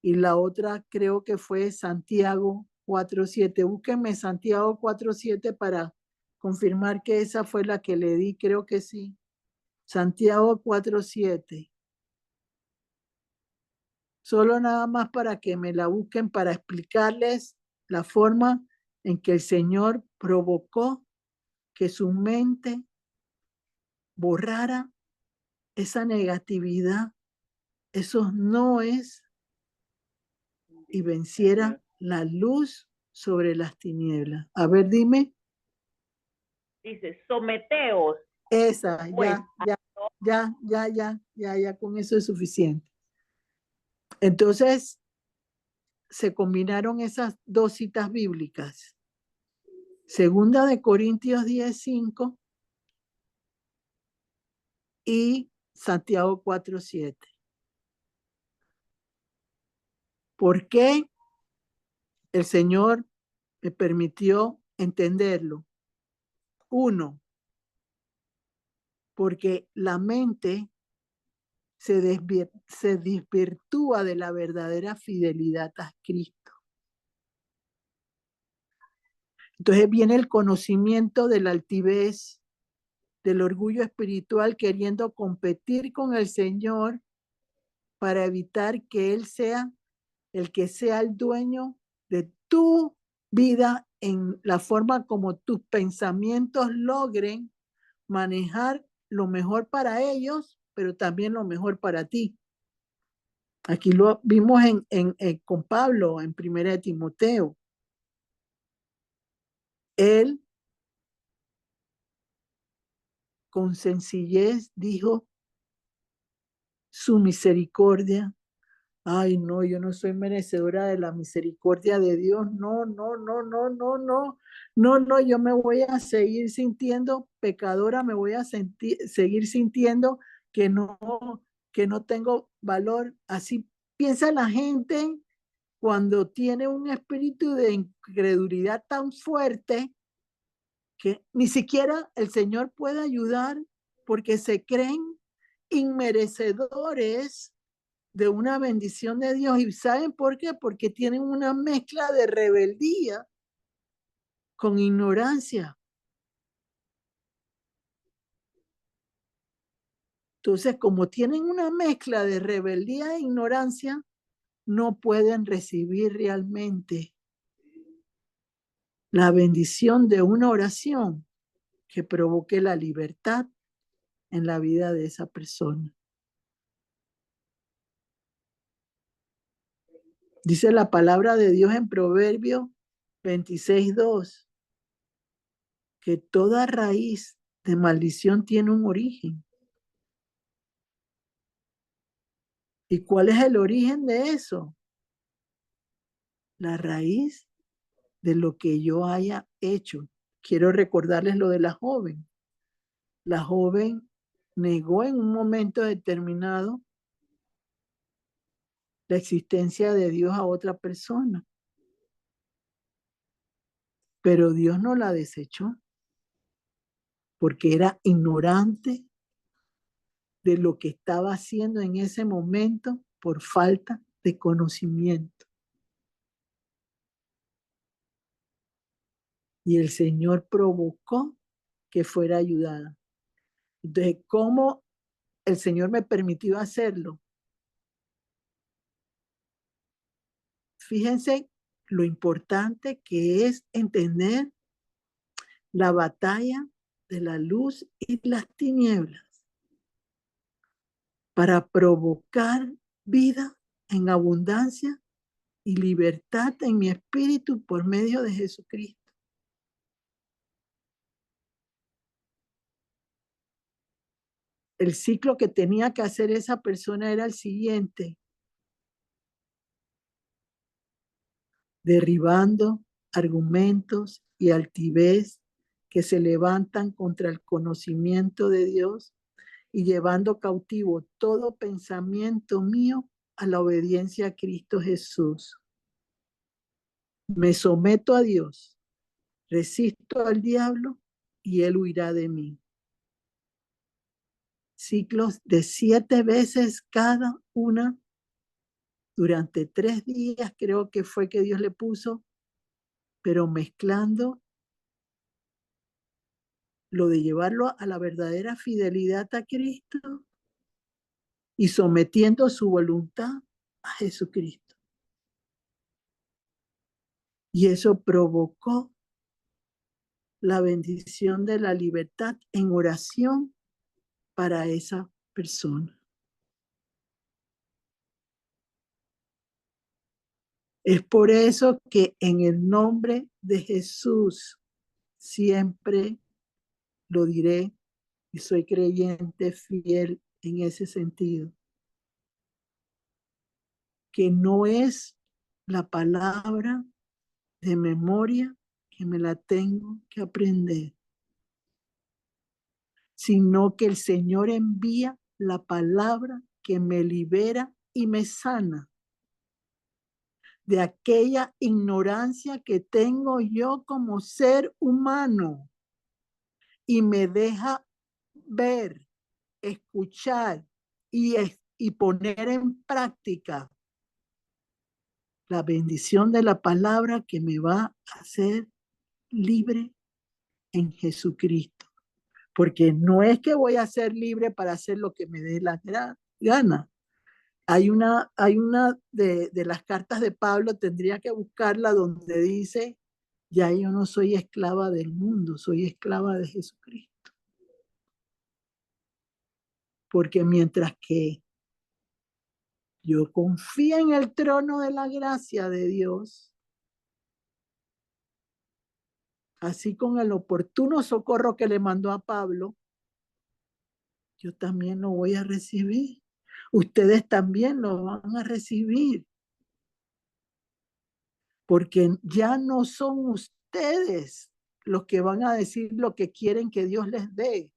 y la otra creo que fue Santiago 4:7. Búsquenme Santiago 4:7 para confirmar que esa fue la que le di, creo que sí. Santiago 4:7. Solo nada más para que me la busquen para explicarles la forma en que el Señor provocó que su mente borrara esa negatividad, esos noes, y venciera la luz sobre las tinieblas. A ver, dime. Dice, someteos. Esa, Pues, ya, con eso es suficiente. Entonces, se combinaron esas dos citas bíblicas. Segunda de Corintios 10:5 y Santiago 4:7. ¿Por qué el Señor me permitió entenderlo? Uno, porque la mente se desvirtúa de la verdadera fidelidad a Cristo. Entonces viene el conocimiento de la altivez, del orgullo espiritual, queriendo competir con el Señor para evitar que Él sea el que sea el dueño de tu vida en la forma como tus pensamientos logren manejar lo mejor para ellos, pero también lo mejor para ti. Aquí lo vimos con Pablo en 1 de Timoteo. Él con sencillez dijo, su misericordia. Ay, no, yo no soy merecedora de la misericordia de Dios. No, yo me voy a seguir sintiendo pecadora, me voy a seguir sintiendo que no tengo valor. Así piensa la gente cuando tiene un espíritu de incredulidad tan fuerte que ni siquiera el Señor puede ayudar porque se creen inmerecedores de una bendición de Dios. ¿Y saben por qué? Porque tienen una mezcla de rebeldía con ignorancia. Entonces, como tienen una mezcla de rebeldía e ignorancia, no pueden recibir realmente la bendición de una oración que provoque la libertad en la vida de esa persona. Dice la palabra de Dios en Proverbios 26:2, que toda raíz de maldición tiene un origen. ¿Y cuál es el origen de eso? La raíz de lo que yo haya hecho. Quiero recordarles lo de la joven. La joven negó en un momento determinado la existencia de Dios a otra persona. Pero Dios no la desechó porque era ignorante de lo que estaba haciendo en ese momento por falta de conocimiento. Y el Señor provocó que fuera ayudada. Entonces, ¿cómo el Señor me permitió hacerlo? Fíjense lo importante que es entender la batalla de la luz y las tinieblas para provocar vida en abundancia y libertad en mi espíritu por medio de Jesucristo. El ciclo que tenía que hacer esa persona era el siguiente: derribando argumentos y altivez que se levantan contra el conocimiento de Dios y llevando cautivo todo pensamiento mío a la obediencia a Cristo Jesús. Me someto a Dios, resisto al diablo y él huirá de mí. Ciclos de 7 veces cada una durante 3 días, creo que fue que Dios le puso, pero mezclando lo de llevarlo a la verdadera fidelidad a Cristo y sometiendo su voluntad a Jesucristo. Y eso provocó la bendición de la libertad en oración para esa persona. Es por eso que en el nombre de Jesús siempre lo diré y soy creyente fiel en ese sentido. Que no es la palabra de memoria que me la tengo que aprender, sino que el Señor envía la palabra que me libera y me sana de aquella ignorancia que tengo yo como ser humano y me deja ver, escuchar y poner en práctica la bendición de la palabra que me va a hacer libre en Jesucristo. Porque no es que voy a ser libre para hacer lo que me dé la gana. Hay una de las cartas de Pablo, tendría que buscarla, donde dice, ya yo no soy esclava del mundo, soy esclava de Jesucristo. Porque mientras que yo confío en el trono de la gracia de Dios, así con el oportuno socorro que le mandó a Pablo, yo también lo voy a recibir. Ustedes también lo van a recibir. Porque ya no son ustedes los que van a decir lo que quieren que Dios les dé,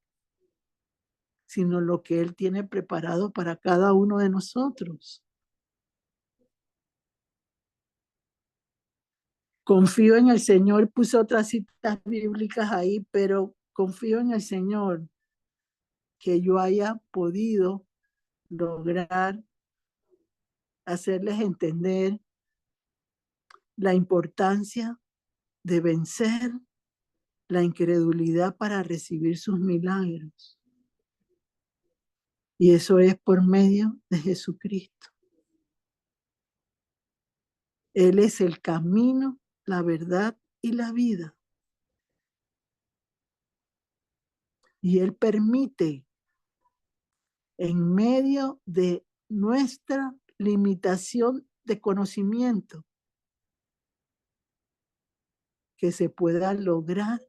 sino lo que Él tiene preparado para cada uno de nosotros. Confío en el Señor, puse otras citas bíblicas ahí, pero confío en el Señor que yo haya podido lograr hacerles entender la importancia de vencer la incredulidad para recibir sus milagros. Y eso es por medio de Jesucristo. Él es el camino, la verdad y la vida. Y Él permite, en medio de nuestra limitación de conocimiento, que se pueda lograr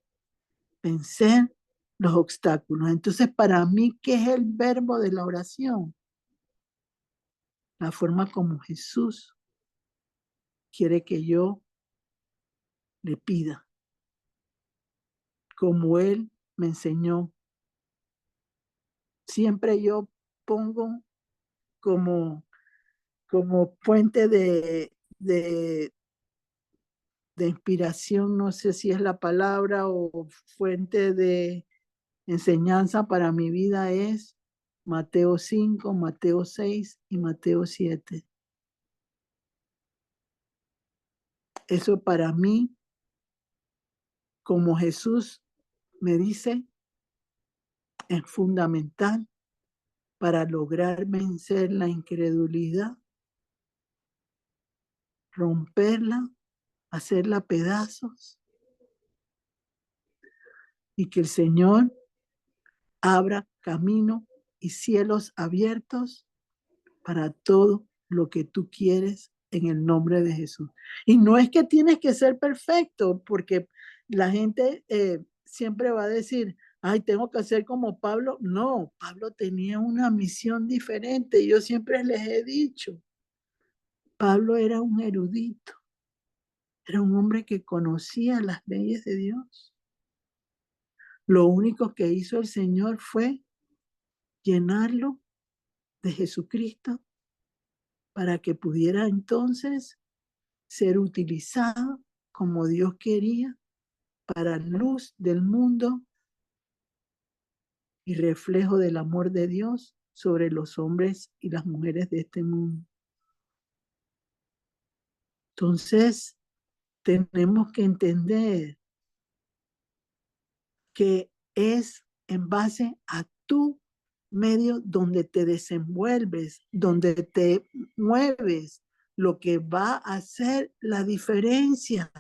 vencer los obstáculos. Entonces, para mí, ¿qué es el verbo de la oración? La forma como Jesús quiere que yo le pida, como Él me enseñó. Siempre yo pongo como fuente de inspiración, no sé si es la palabra, o fuente de enseñanza para mi vida, es Mateo 5, Mateo 6 y Mateo 7. Eso para mí, como Jesús me dice, es fundamental para lograr vencer la incredulidad, romperla, hacerla pedazos, y que el Señor abra camino y cielos abiertos para todo lo que tú quieres en el nombre de Jesús. Y no es que tienes que ser perfecto, porque la gente siempre va a decir, ay, tengo que ser como Pablo. No, Pablo tenía una misión diferente. Yo siempre les he dicho, Pablo era un erudito, Era un hombre que conocía las leyes de Dios. Lo único que hizo el Señor fue llenarlo de Jesucristo para que pudiera entonces ser utilizado como Dios quería para luz del mundo y reflejo del amor de Dios sobre los hombres y las mujeres de este mundo. Entonces, tenemos que entender que es en base a tu medio donde te desenvuelves, donde te mueves, lo que va a hacer la diferencia.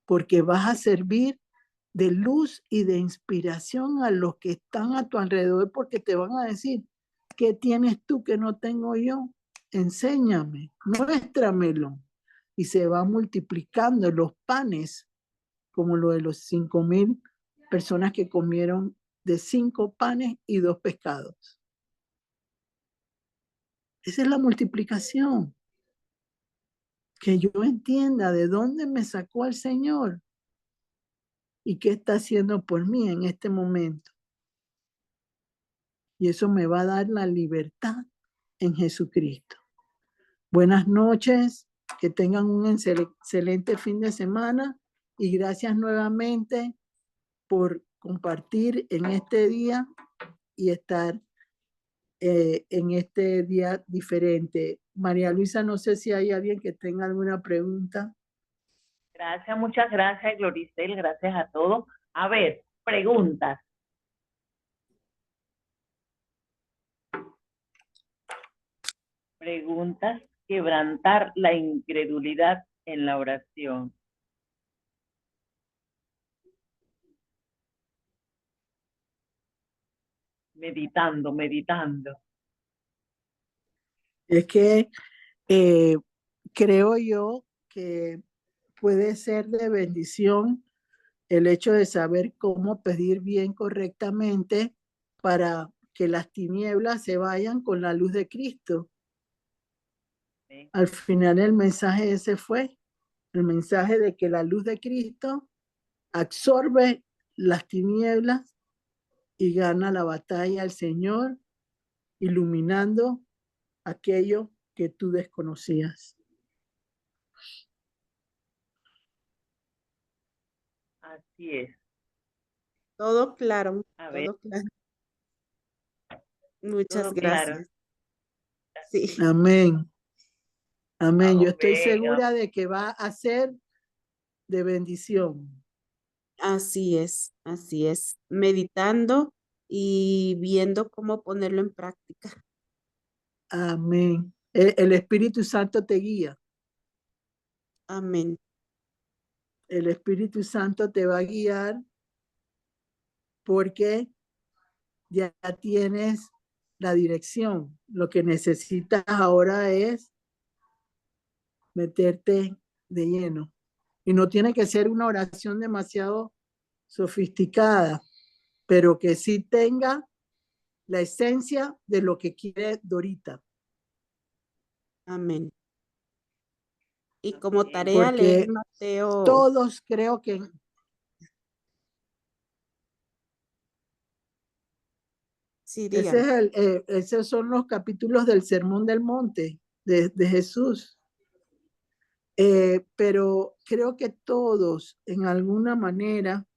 Porque vas a servir de luz y de inspiración a los que están a tu alrededor, porque te van a decir, ¿qué tienes tú que no tengo yo? Enséñame, muéstramelo. Y se va multiplicando los panes, como lo de los 5,000 personas que comieron de 5 panes y 2 pescados. Esa es la multiplicación. Que yo entienda de dónde me sacó el Señor y qué está haciendo por mí en este momento. Y eso me va a dar la libertad en Jesucristo. Buenas noches, que tengan un excelente fin de semana y gracias nuevamente por compartir en este día y estar en este día diferente. María Luisa, no sé si hay alguien que tenga alguna pregunta. Gracias, muchas gracias, Gloricel, gracias a todos. A ver, preguntas. Preguntas, quebrantar la incredulidad en la oración. Meditando, meditando. Es que creo yo que puede ser de bendición el hecho de saber cómo pedir bien correctamente para que las tinieblas se vayan con la luz de Cristo. Sí. Al final el mensaje ese fue, el mensaje de que la luz de Cristo absorbe las tinieblas y gana la batalla al Señor, iluminando aquello que tú desconocías. Así es. Todo claro, A ver, todo claro. Muchas todo claro. gracias. Sí, Amén. Amén. Yo estoy Amén. segura de que va a ser de bendición. así es. Meditando y viendo cómo ponerlo en práctica. Amén. El Espíritu Santo te guía. Amén. El Espíritu Santo te va a guiar porque ya tienes la dirección. Lo que necesitas ahora es meterte de lleno. Y no tiene que ser una oración demasiado sofisticada, pero que sí tenga la esencia de lo que quiere Dorita. Amén. Y como Amén. tarea leer Porque Mateo. todos creo que Sí, dígame. esos son los capítulos del Sermón del Monte de Jesús. Pero creo que todos, en alguna manera,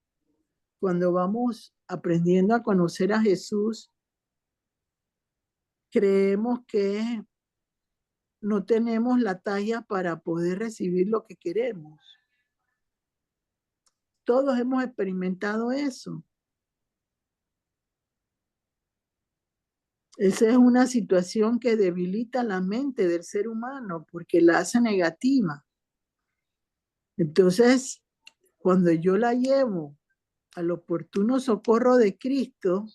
cuando vamos aprendiendo a conocer a Jesús, creemos que no tenemos la talla para poder recibir lo que queremos. Todos hemos experimentado eso. Esa es una situación que debilita la mente del ser humano porque la hace negativa. Entonces, cuando yo la llevo al oportuno socorro de Cristo,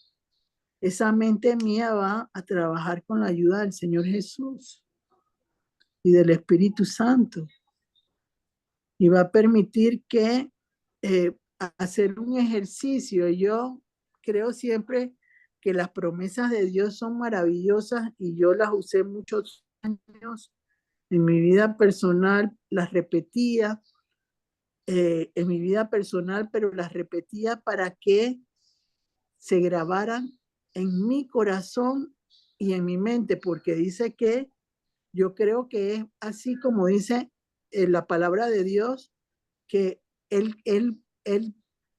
esa mente mía va a trabajar con la ayuda del Señor Jesús y del Espíritu Santo. Y va a permitir que hacer un ejercicio. Yo creo siempre que las promesas de Dios son maravillosas y yo las usé muchos años En mi vida personal las repetía, en mi vida personal, pero las repetía para que se grabaran en mi corazón y en mi mente, porque dice que yo creo que es así como dice la palabra de Dios, que él,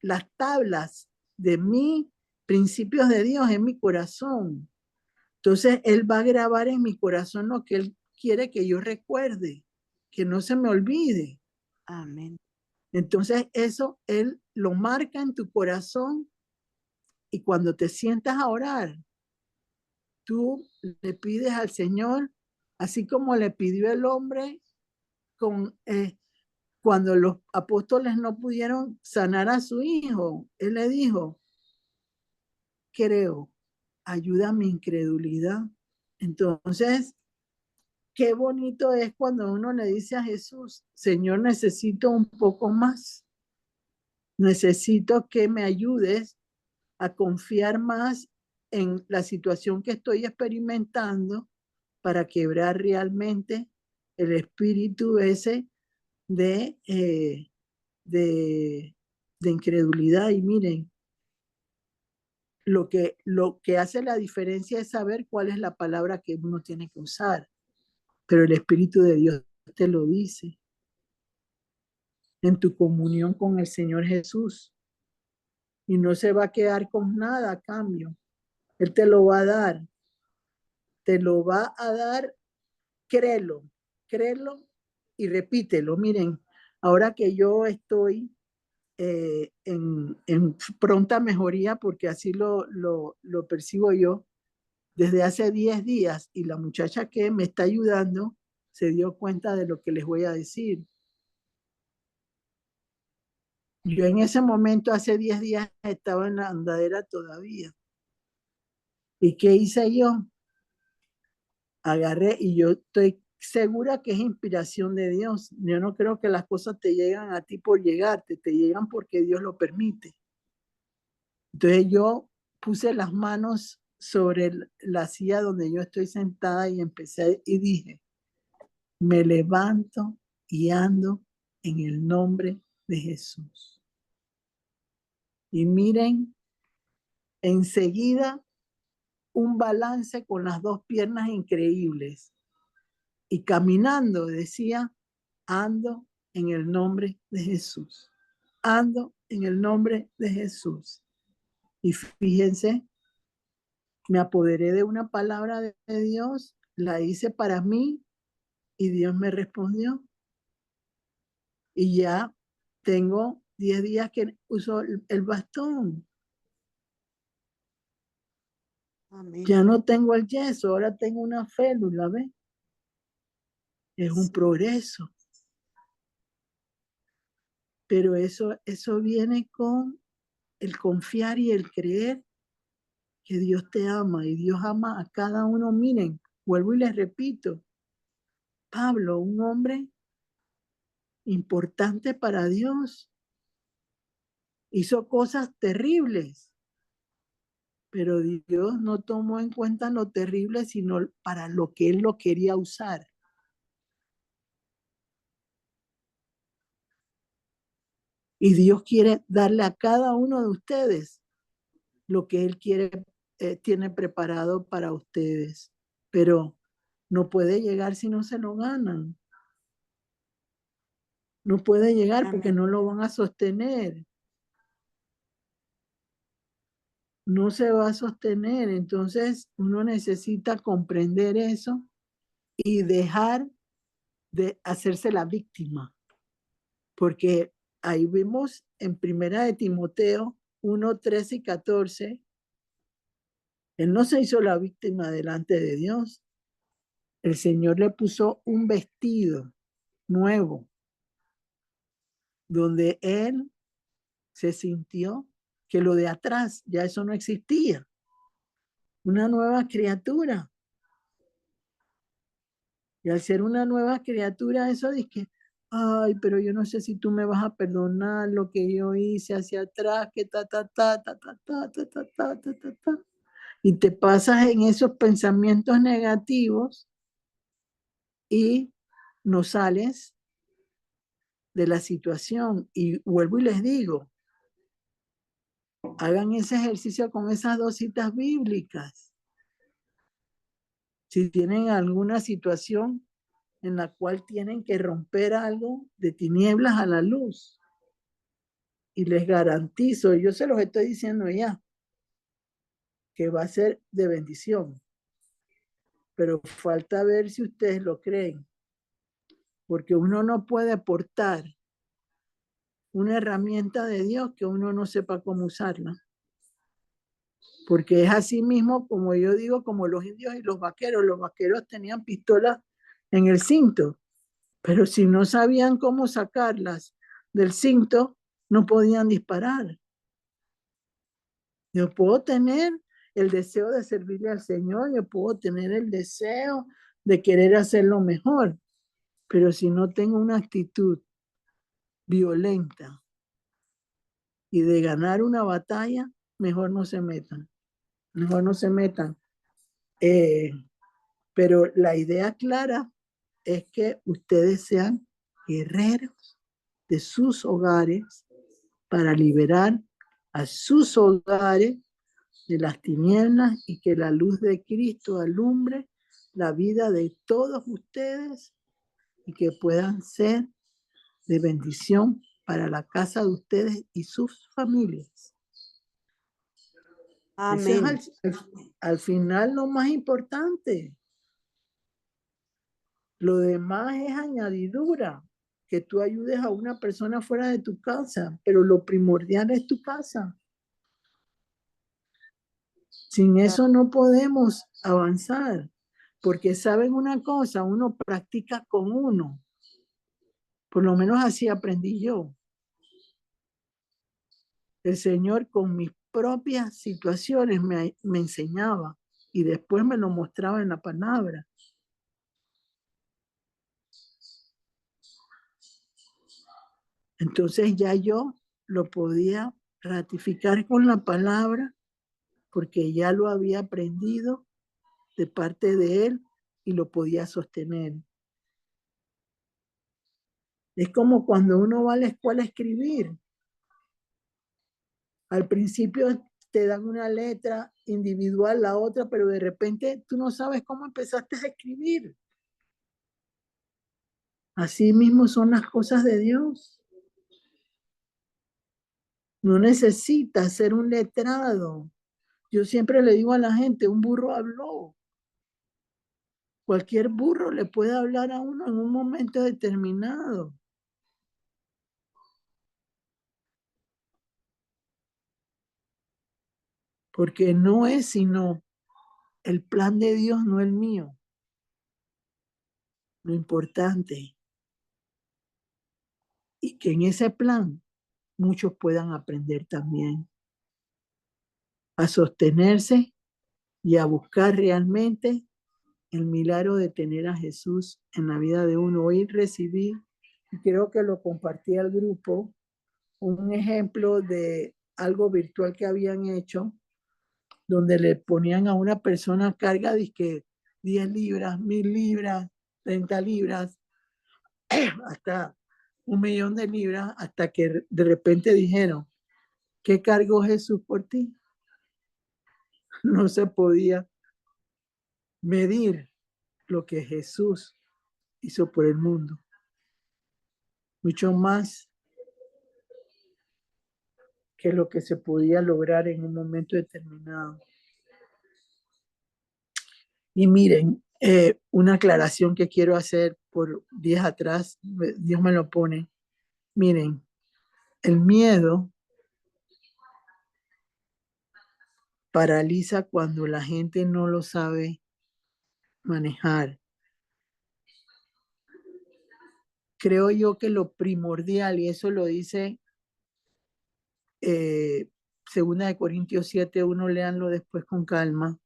las tablas de mi principios de Dios en mi corazón. Entonces, Él va a grabar en mi corazón lo que Él quiere que yo recuerde, que no se me olvide. Amén. Entonces, eso Él lo marca en tu corazón y cuando te sientas a orar, tú le pides al Señor, así como le pidió el hombre con, cuando los apóstoles no pudieron sanar a su hijo. Él le dijo, creo, ayuda a mi incredulidad. Entonces, qué bonito es cuando uno le dice a Jesús, Señor, necesito un poco más. Necesito que me ayudes a confiar más en la situación que estoy experimentando para quebrar realmente el espíritu ese de, de, de incredulidad. Y miren, lo que hace la diferencia es saber cuál es la palabra que uno tiene que usar, pero el Espíritu de Dios te lo dice en tu comunión con el Señor Jesús y no se va a quedar con nada a cambio. Él te lo va a dar, te lo va a dar, créelo y repítelo. Miren, ahora que yo estoy en pronta mejoría, porque así lo percibo yo, desde hace 10 días y la muchacha que me está ayudando se dio cuenta de lo que les voy a decir. Yo en ese momento, hace 10 días, estaba en la andadera todavía. ¿Y qué hice yo? Agarré y yo estoy segura que es inspiración de Dios. Yo no creo que las cosas te llegan a ti por llegarte, te llegan porque Dios lo permite. Entonces yo puse las manos sobre la silla donde yo estoy sentada y empecé y dije, me levanto y ando en el nombre de Jesús. Y miren, enseguida un balance con las dos piernas increíbles. Y caminando decía, ando en el nombre de Jesús. Ando en el nombre de Jesús. Y fíjense, me apoderé de una palabra de Dios, la hice para mí y Dios me respondió. Y ya tengo 10 días que uso el bastón. Amén. Ya no tengo el yeso, ahora tengo una félula, ¿ves? Es un progreso. Pero eso viene con el confiar y el creer que Dios te ama y Dios ama a cada uno. Miren, vuelvo y les repito, Pablo, un hombre importante para Dios, hizo cosas terribles, pero Dios no tomó en cuenta lo terrible, sino para lo que él lo quería usar. Y Dios quiere darle a cada uno de ustedes lo que Él quiere, tiene preparado para ustedes. Pero no puede llegar si no se lo ganan. No puede llegar porque no lo van a sostener. No se va a sostener. Entonces uno necesita comprender eso y dejar de hacerse la víctima. Porque ahí vimos en Primera de Timoteo 1, 13 y 14, él no se hizo la víctima delante de Dios. El Señor le puso un vestido nuevo, donde él se sintió que lo de atrás, ya eso no existía. Una nueva criatura. Y al ser una nueva criatura, eso dice que, ay, pero yo no sé si tú me vas a perdonar lo que yo hice hacia atrás, que ta, ta, ta, ta, ta, ta, ta, ta, ta, ta, ta, ta. Y te pasas en esos pensamientos negativos y no sales de la situación. Y vuelvo y les digo, hagan ese ejercicio con esas 2 citas bíblicas. Si tienen alguna situación en la cual tienen que romper algo de tinieblas a la luz. Y les garantizo, yo se los estoy diciendo ya, que va a ser de bendición. Pero falta ver si ustedes lo creen. Porque uno no puede aportar una herramienta de Dios que uno no sepa cómo usarla. Porque es así mismo, como yo digo, como los indios y los vaqueros. Los vaqueros tenían pistolas en el cinto, pero si no sabían cómo sacarlas del cinto, no podían disparar. Yo puedo tener el deseo de servirle al Señor, yo puedo tener el deseo de querer hacerlo mejor, pero si no tengo una actitud violenta y de ganar una batalla, mejor no se metan. Mejor no se metan. Pero la idea clara es que ustedes sean guerreros de sus hogares para liberar a sus hogares de las tinieblas y que la luz de Cristo alumbre la vida de todos ustedes y que puedan ser de bendición para la casa de ustedes y sus familias. Ese Amén. es al final lo más importante. Lo demás es añadidura, que tú ayudes a una persona fuera de tu casa, pero lo primordial es tu casa. Sin eso no podemos avanzar, porque saben una cosa, uno practica con uno. Por lo menos así aprendí yo. El Señor con mis propias situaciones me enseñaba y después me lo mostraba en la palabra. Entonces ya yo lo podía ratificar con la palabra porque ya lo había aprendido de parte de Él y lo podía sostener. Es como cuando uno va a la escuela a escribir. Al principio te dan una letra individual, la otra, pero de repente tú no sabes cómo empezaste a escribir. Así mismo son las cosas de Dios. No necesitas ser un letrado. Yo siempre le digo a la gente, un burro habló. Cualquier burro le puede hablar a uno en un momento determinado. Porque no es sino el plan de Dios, no el mío. Lo importante. Y que en ese plan muchos puedan aprender también a sostenerse y a buscar realmente el milagro de tener a Jesús en la vida de uno. Hoy recibí, y creo que lo compartí al grupo, un ejemplo de algo virtual que habían hecho, donde le ponían a una persona carga de que 10 libras, 1000 libras, 30 libras, hasta 1.000.000 de libras, hasta que de repente dijeron, ¿qué cargó Jesús por ti? No se podía medir lo que Jesús hizo por el mundo. Mucho más que lo que se podía lograr en un momento determinado. Y miren, una aclaración que quiero hacer por días atrás, Dios me lo pone. Miren, el miedo paraliza cuando la gente no lo sabe manejar. Creo yo que lo primordial, y eso lo dice 2 Corintios 7:1, léanlo después con calma.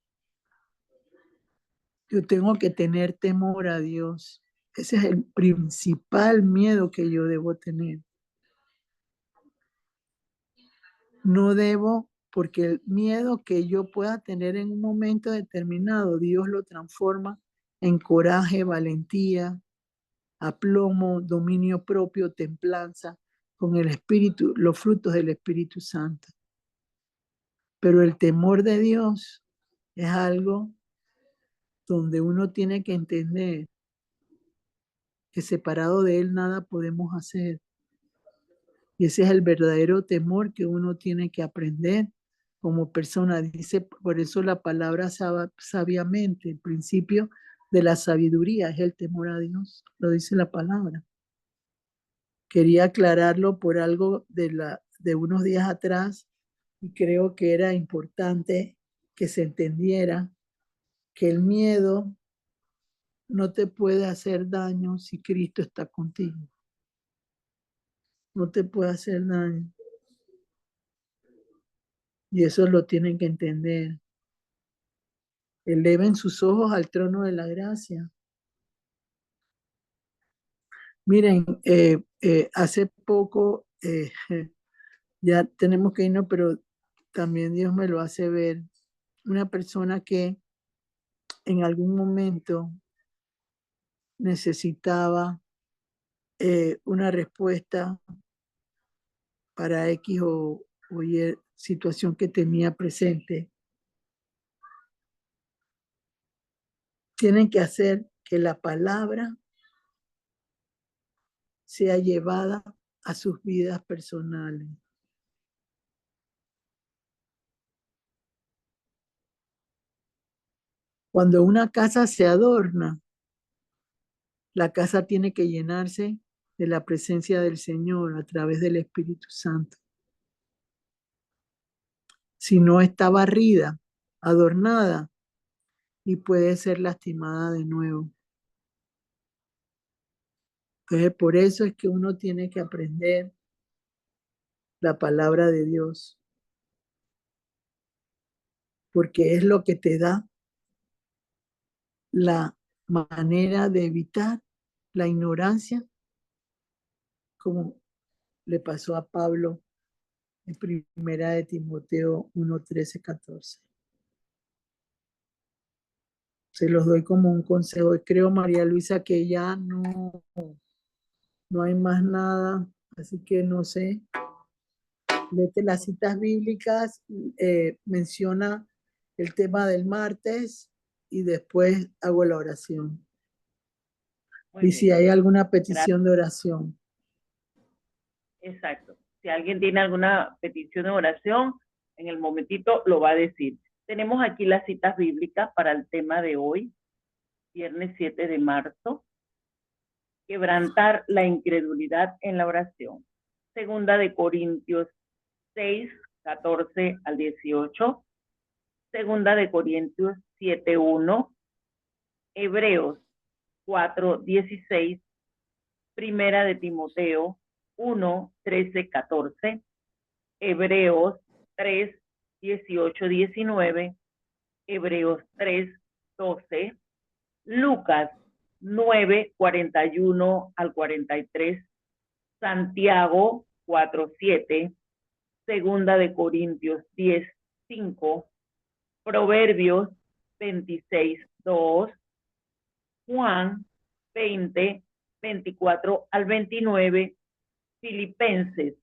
Yo tengo que tener temor a Dios. Ese es el principal miedo que yo debo tener. No debo, porque el miedo que yo pueda tener en un momento determinado, Dios lo transforma en coraje, valentía, aplomo, dominio propio, templanza, con el Espíritu, los frutos del Espíritu Santo. Pero el temor de Dios es algo donde uno tiene que entender que separado de Él nada podemos hacer. Y ese es el verdadero temor que uno tiene que aprender como persona. Dice, por eso la palabra sabiamente, el principio de la sabiduría es el temor a Dios. Lo dice la palabra. Quería aclararlo por algo de unos días atrás y creo que era importante que se entendiera que el miedo no te puede hacer daño si Cristo está contigo. No te puede hacer daño. Y eso lo tienen que entender. Eleven sus ojos al trono de la gracia. Miren, hace poco, ya tenemos que irnos, pero también Dios me lo hace ver. Una persona que en algún momento necesitaba una respuesta para X o Y situación que tenía presente. Tienen que hacer que la palabra sea llevada a sus vidas personales. Cuando una casa se adorna, la casa tiene que llenarse de la presencia del Señor a través del Espíritu Santo. Si no está barrida, adornada, y puede ser lastimada de nuevo. Entonces, por eso es que uno tiene que aprender la palabra de Dios, porque es lo que te da la manera de evitar la ignorancia, como le pasó a Pablo en primera de Timoteo 1:13-14. Se los doy como un consejo. Creo, María Luisa, que ya no hay más nada, así que no sé. Léete las citas bíblicas, menciona el tema del martes y después hago la oración. Muy Y bien. si hay alguna Gracias. petición de oración. Exacto. Si alguien tiene alguna petición de oración, en el momentito lo va a decir. Tenemos aquí las citas bíblicas para el tema de hoy, viernes 7 de marzo. Quebrantar la incredulidad en la oración. Segunda de Corintios 6:14-18. Segunda de Corintios 7:1. Hebreos 4:16. Primera de Timoteo 1:13-14. Hebreos 3:18-19. Hebreos 3:12. Lucas 9:41-43. Santiago 4:7. Segunda de Corintios 10:5. Proverbios 26:2. Juan 20:24-29. Filipenses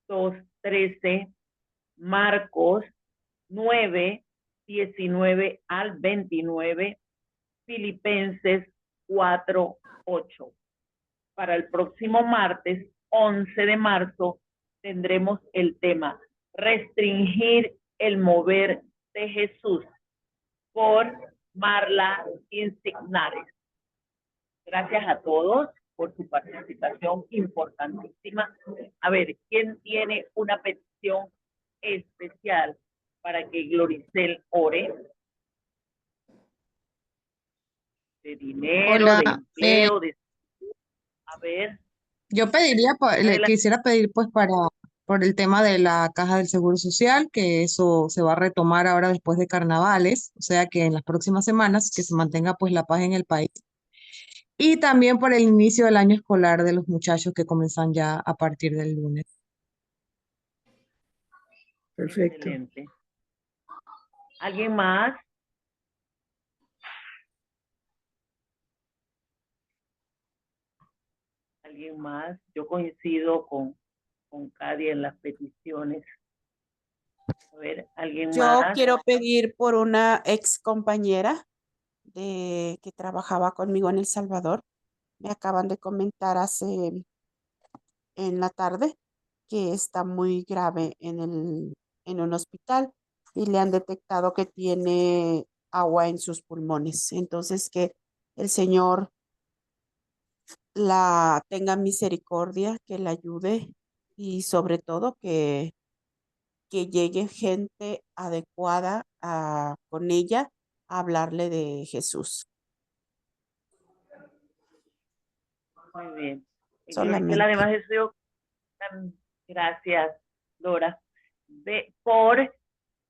2:13. Marcos 9:19-29. Filipenses 4:8. Para el próximo martes 11 de marzo tendremos el tema Restringir el mover de Jesús por Marla Insignares. Gracias a todos por su participación importantísima. A ver, ¿quién tiene una petición especial para que Gloricel ore? De dinero, Hola, de empleo, de... A ver, yo pediría, le adelante. quisiera pedir pues por el tema de la Caja del Seguro Social, que eso se va a retomar ahora después de carnavales, o sea que en las próximas semanas que se mantenga pues la paz en el país. Y también por el inicio del año escolar de los muchachos que comienzan ya a partir del lunes. Perfecto. Excelente. ¿Alguien más? ¿Alguien más? Yo coincido con Cady en las peticiones. A ver, ¿alguien Yo más? quiero pedir por una ex compañera que trabajaba conmigo en El Salvador. Me acaban de comentar en la tarde que está muy grave en un hospital y le han detectado que tiene agua en sus pulmones. Entonces, que el Señor la tenga misericordia, que la ayude y sobre todo que llegue gente adecuada con ella a hablarle de Jesús. Muy bien. En Gloria esté la Solamente. demás deseo. Gracias, Dora. Por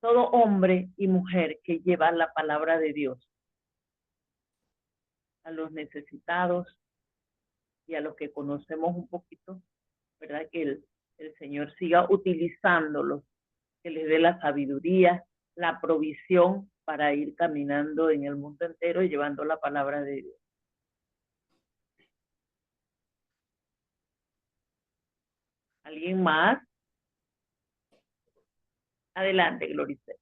todo hombre y mujer que lleva la palabra de Dios a los necesitados y a los que conocemos un poquito, ¿verdad? Que el Señor siga utilizándolos, que les dé la sabiduría, la provisión para ir caminando en el mundo entero y llevando la palabra de Dios. ¿Alguien más? Adelante, Glorice.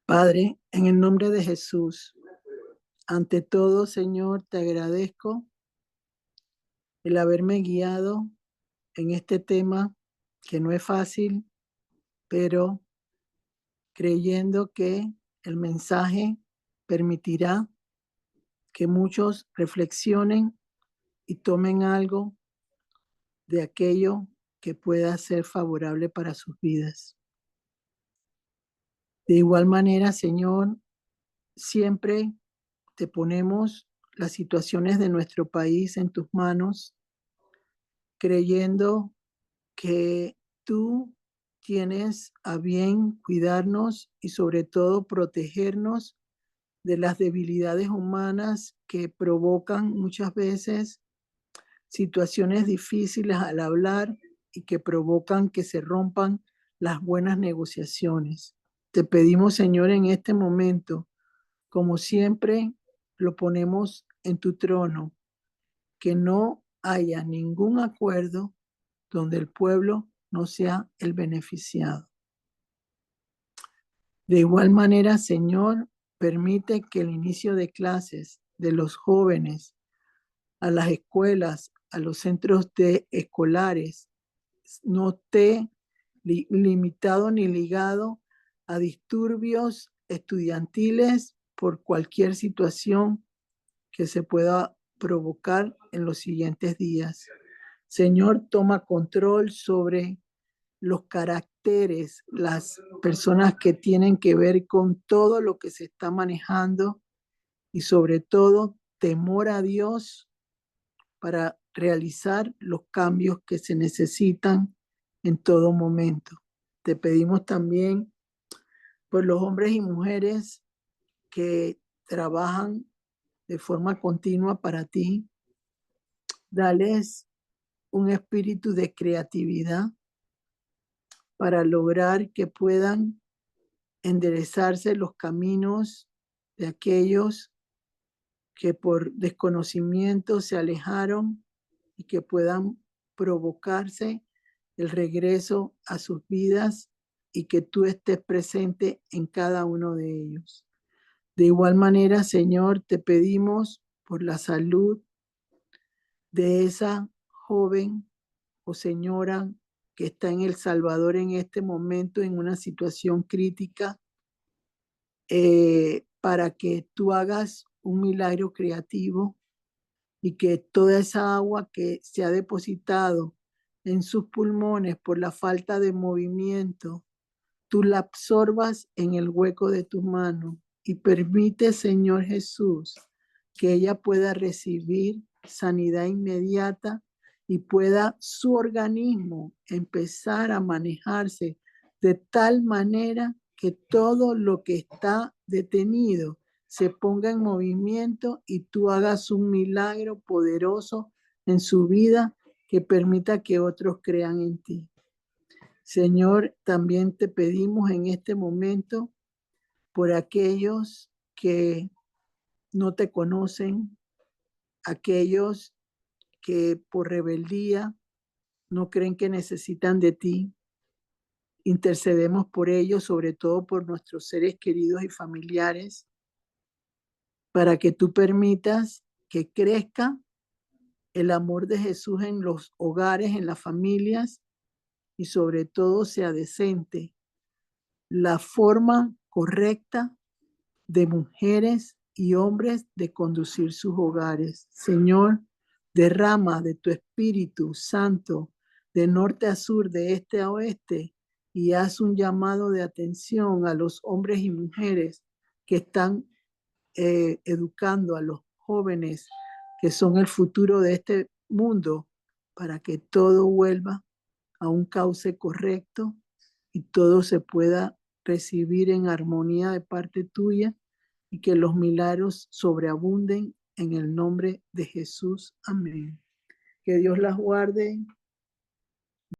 Padre, en el nombre de Jesús, ante todo, Señor, te agradezco el haberme guiado en este tema que no es fácil, pero creyendo que el mensaje permitirá que muchos reflexionen y tomen algo de aquello que pueda ser favorable para sus vidas. De igual manera, Señor, siempre te ponemos las situaciones de nuestro país en tus manos, creyendo que tú tienes a bien cuidarnos y sobre todo protegernos de las debilidades humanas que provocan muchas veces situaciones difíciles al hablar y que provocan que se rompan las buenas negociaciones. Te pedimos, Señor, en este momento, como siempre lo ponemos en tu trono, que no haya ningún acuerdo donde el pueblo no sea el beneficiado. De igual manera, Señor, permite que el inicio de clases de los jóvenes a las escuelas, a los centros escolares, no esté limitado ni ligado a disturbios estudiantiles por cualquier situación que se pueda provocar en los siguientes días. Señor, toma control sobre los caracteres, las personas que tienen que ver con todo lo que se está manejando y sobre todo temor a Dios para realizar los cambios que se necesitan en todo momento. Te pedimos también por los hombres y mujeres que trabajan de forma continua para ti. Dales un espíritu de creatividad para lograr que puedan enderezarse los caminos de aquellos que por desconocimiento se alejaron y que puedan provocarse el regreso a sus vidas y que tú estés presente en cada uno de ellos. De igual manera, Señor, te pedimos por la salud de esa joven o señora que está en El Salvador en este momento en una situación crítica, para que tú hagas un milagro creativo y que toda esa agua que se ha depositado en sus pulmones por la falta de movimiento, tú la absorbas en el hueco de tu mano y permite, Señor Jesús, que ella pueda recibir sanidad inmediata y pueda su organismo empezar a manejarse de tal manera que todo lo que está detenido se ponga en movimiento y tú hagas un milagro poderoso en su vida que permita que otros crean en ti. Señor, también te pedimos en este momento por aquellos que no te conocen, aquellos que por rebeldía no creen que necesitan de ti. Intercedemos por ellos, sobre todo por nuestros seres queridos y familiares, para que tú permitas que crezca el amor de Jesús en los hogares, en las familias, y sobre todo sea decente la forma correcta de mujeres y hombres de conducir sus hogares. Señor, derrama de tu Espíritu Santo de norte a sur, de este a oeste, y haz un llamado de atención a los hombres y mujeres que están educando a los jóvenes que son el futuro de este mundo, para que todo vuelva a un cauce correcto y todo se pueda recibir en armonía de parte tuya, y que los milagros sobreabunden en el nombre de Jesús. Amén. Que Dios las guarde.